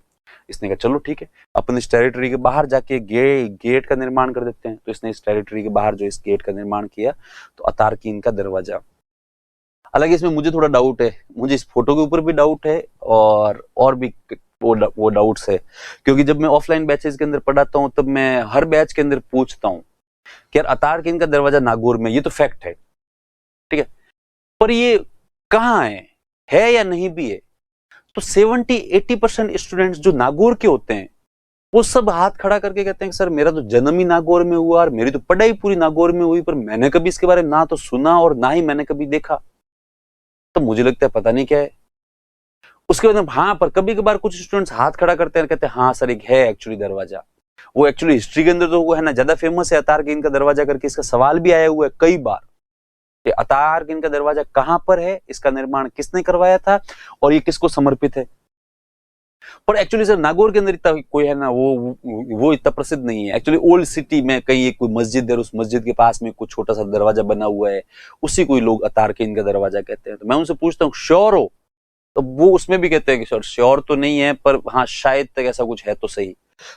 इसने कहा चलो ठीक है, अपन इस टेरिटरी के बाहर जाके गेट का निर्माण कर देते हैं। तो इसने इस टेरिटरी के बाहर जो इस गेट का निर्माण किया, तो अतारकीन का दरवाजा। हालांकि इसमें मुझे थोड़ा डाउट है, मुझे इस फोटो के ऊपर भी डाउट है, और भी वो डाउट्स है, क्योंकि जब मैं ऑफलाइन बैचेस के अंदर पढ़ाता हूँ तब मैं हर बैच के अंदर पूछता हूँ कि यार अतार्किन का दरवाजा नागौर में, ये तो फैक्ट है, ठीक है, पर ये कहाँ है या नहीं भी है? तो 70-80% स्टूडेंट्स जो नागौर के होते हैं वो सब हाथ खड़ा करके कहते हैं कि सर मेरा तो जन्म ही नागौर में हुआ और मेरी तो पढ़ाई पूरी नागौर में हुई, पर मैंने कभी इसके बारे में ना तो सुना और ना ही मैंने कभी देखा। तो मुझे लगता है पता नहीं क्या है। उसके बाद हाँ, पर कभी कभार कुछ स्टूडेंट्स हाथ खड़ा करते हैं, कहते हैं हाँ सर एक है एक्चुअली दरवाजा। वो एक्चुअली हिस्ट्री के अंदर तो वो है ना ज्यादा फेमस है अतार्किन का दरवाजा करके, इसका सवाल भी आया हुआ है कई बार कि अतार्किन का दरवाजा कहां पर है, इसका निर्माण किसने करवाया था और ये किसको समर्पित है। पर एक्चुअली सर नागौर के अंदर इतना कोई है ना वो इतना प्रसिद्ध नहीं है। एक्चुअली ओल्ड सिटी में कहीं एक कोई मस्जिद है, उस मस्जिद के पास में कुछ छोटा सा दरवाजा बना हुआ है, उसी को लोग अतार्किन का दरवाजा कहते हैं। तो मैं उनसे पूछता हूँ श्योर हो, तो वो उसमें भी कहते हैं कि सर श्योर तो नहीं है, पर हाँ शायद तक ऐसा कुछ है तो सही।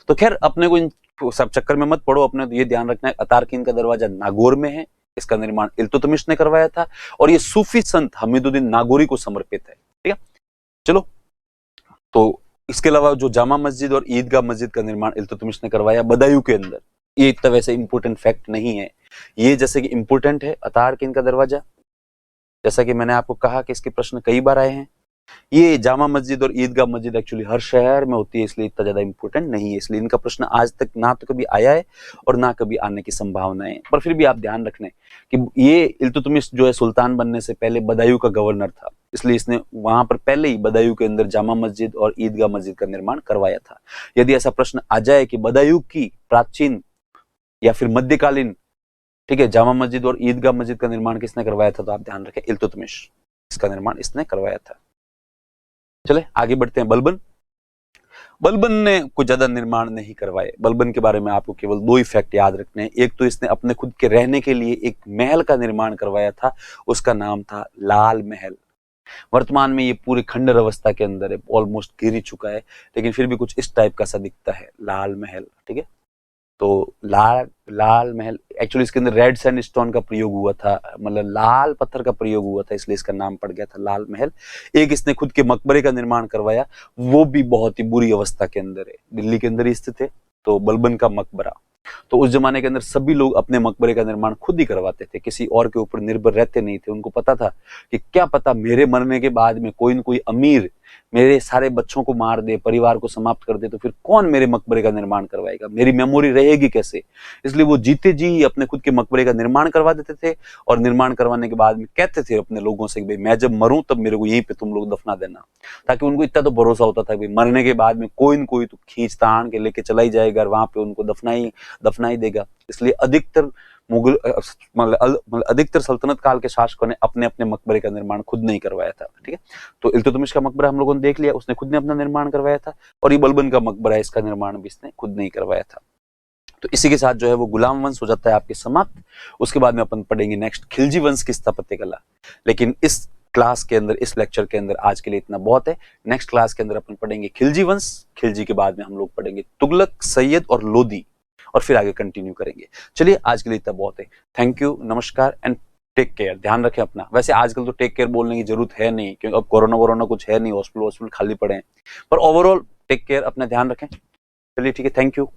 तो खैर अपने को इन सब चक्कर में मत पड़ो, अपने तो ये ध्यान रखना है अतार्किन का दरवाजा नागौर में है, इसका निर्माण इल्तुतमिश ने करवाया था और ये सूफी संत हमीदुद्दीन नागौरी को समर्पित है। ठीक है, चलो। तो इसके अलावा जो जामा मस्जिद और ईदगाह मस्जिद का निर्माण इल्तुतमिश ने करवाया बदायूं के अंदर, ये इतना वैसे इंपोर्टेंट फैक्ट नहीं है। ये जैसे कि इंपोर्टेंट है अतार्किन का दरवाजा, जैसा कि मैंने आपको कहा कि इसके प्रश्न कई बार आए हैं। ये जामा मस्जिद और ईदगाह मस्जिद एक्चुअली हर शहर में होती है, इसलिए इतना ज्यादा इंपॉर्टेंट नहीं है, इसलिए इनका प्रश्न आज तक ना तो कभी आया है और ना कभी आने की संभावना है। पर फिर भी आप ध्यान रखने कि ये इल्तुतमिश जो है सुल्तान बनने से पहले बदायूं का गवर्नर था, इसलिए इसने वहां पर पहले ही बदायूं के अंदर जामा मस्जिद और ईदगाह मस्जिद का निर्माण करवाया था। यदि ऐसा प्रश्न आ जाए कि बदायूं की प्राचीन या फिर मध्यकालीन, ठीक है, जामा मस्जिद और ईदगाह मस्जिद का निर्माण किसने करवाया था, तो आप ध्यान रखें इल्तुतमिश, इसका निर्माण इसने करवाया था। चले आगे बढ़ते हैं। बलबन, बलबन ने कुछ ज्यादा निर्माण नहीं करवाए। बलबन के बारे में आपको केवल दो ही फैक्ट याद रखने हैं। एक तो इसने अपने खुद के रहने के लिए एक महल का निर्माण करवाया था, उसका नाम था लाल महल। वर्तमान में ये पूरे खंडर अवस्था के अंदर है, ऑलमोस्ट गिर ही चुका है, लेकिन फिर भी कुछ इस टाइप का सा दिखता है लाल महल। ठीक है, तो लाल महल एक्चुअली इसके अंदर रेड सैंडस्टोन का प्रयोग हुआ था, मतलब लाल पत्थर का प्रयोग हुआ था, इसलिए इसका नाम पड़ गया था लाल महल। एक इसने खुद के मकबरे का निर्माण करवाया, वो भी बहुत ही बुरी अवस्था के अंदर है, दिल्ली के अंदर ही स्थित है, तो बलबन का मकबरा। तो उस जमाने के अंदर सभी लोग अपने मकबरे का निर्माण खुद ही करवाते थे, किसी और के ऊपर निर्भर रहते नहीं थे। उनको पता था कि क्या पता मेरे मरने के बाद में कोई न कोई अमीर मेरे सारे बच्चों को मार दे, परिवार को समाप्त कर दे, तो फिर कौन मेरे मकबरे का निर्माण करवाएगा, मेरी मेमोरी रहेगी कैसे। इसलिए वो जीते जी अपने खुद के मकबरे का निर्माण करवा देते थे और निर्माण करवाने के बाद में कहते थे अपने लोगों से कि भाई मैं जब मरूं तब मेरे को यहीं पे तुम लोग दफना देना, ताकि उनको इतना तो भरोसा होता था कि मरने के बाद में कोई न कोई तो खींच तान के लेके चला ही जाएगा, वहां पे उनको दफना ही देगा। इसलिए अधिकतर मुगल मतलब अधिकतर सल्तनत काल के शासकों ने अपने अपने मकबरे का निर्माण खुद नहीं करवाया था। ठीक है, तो इल्तुतमिश का मकबरा हम लोगों ने देख लिया, उसने खुद ने अपना निर्माण करवाया था, और ये बलबन का मकबरा है, इसका निर्माण भी इसने खुद नहीं करवाया था। तो इसी के साथ जो है वो गुलाम वंश हो जाता है आपके समाप्त। उसके बाद में अपन पढ़ेंगे नेक्स्ट खिलजी वंश की स्थापत्य कला। लेकिन इस क्लास के अंदर, इस लेक्चर के अंदर आज के लिए इतना बहुत है। नेक्स्ट क्लास के अंदर अपन पढ़ेंगे खिलजी वंश, खिलजी के बाद में हम लोग पढ़ेंगे तुगलक, सैयद और लोदी, और फिर आगे कंटिन्यू करेंगे। चलिए आज के लिए इतना बहुत है। थैंक यू, नमस्कार एंड टेक केयर। ध्यान रखें अपना। वैसे आजकल तो टेक केयर बोलने की जरूरत है नहीं, क्योंकि अब कोरोना कुछ है नहीं, हॉस्पिटल खाली पड़े हैं, पर ओवरऑल टेक केयर, अपना ध्यान रखें। चलिए ठीक है, थैंक यू।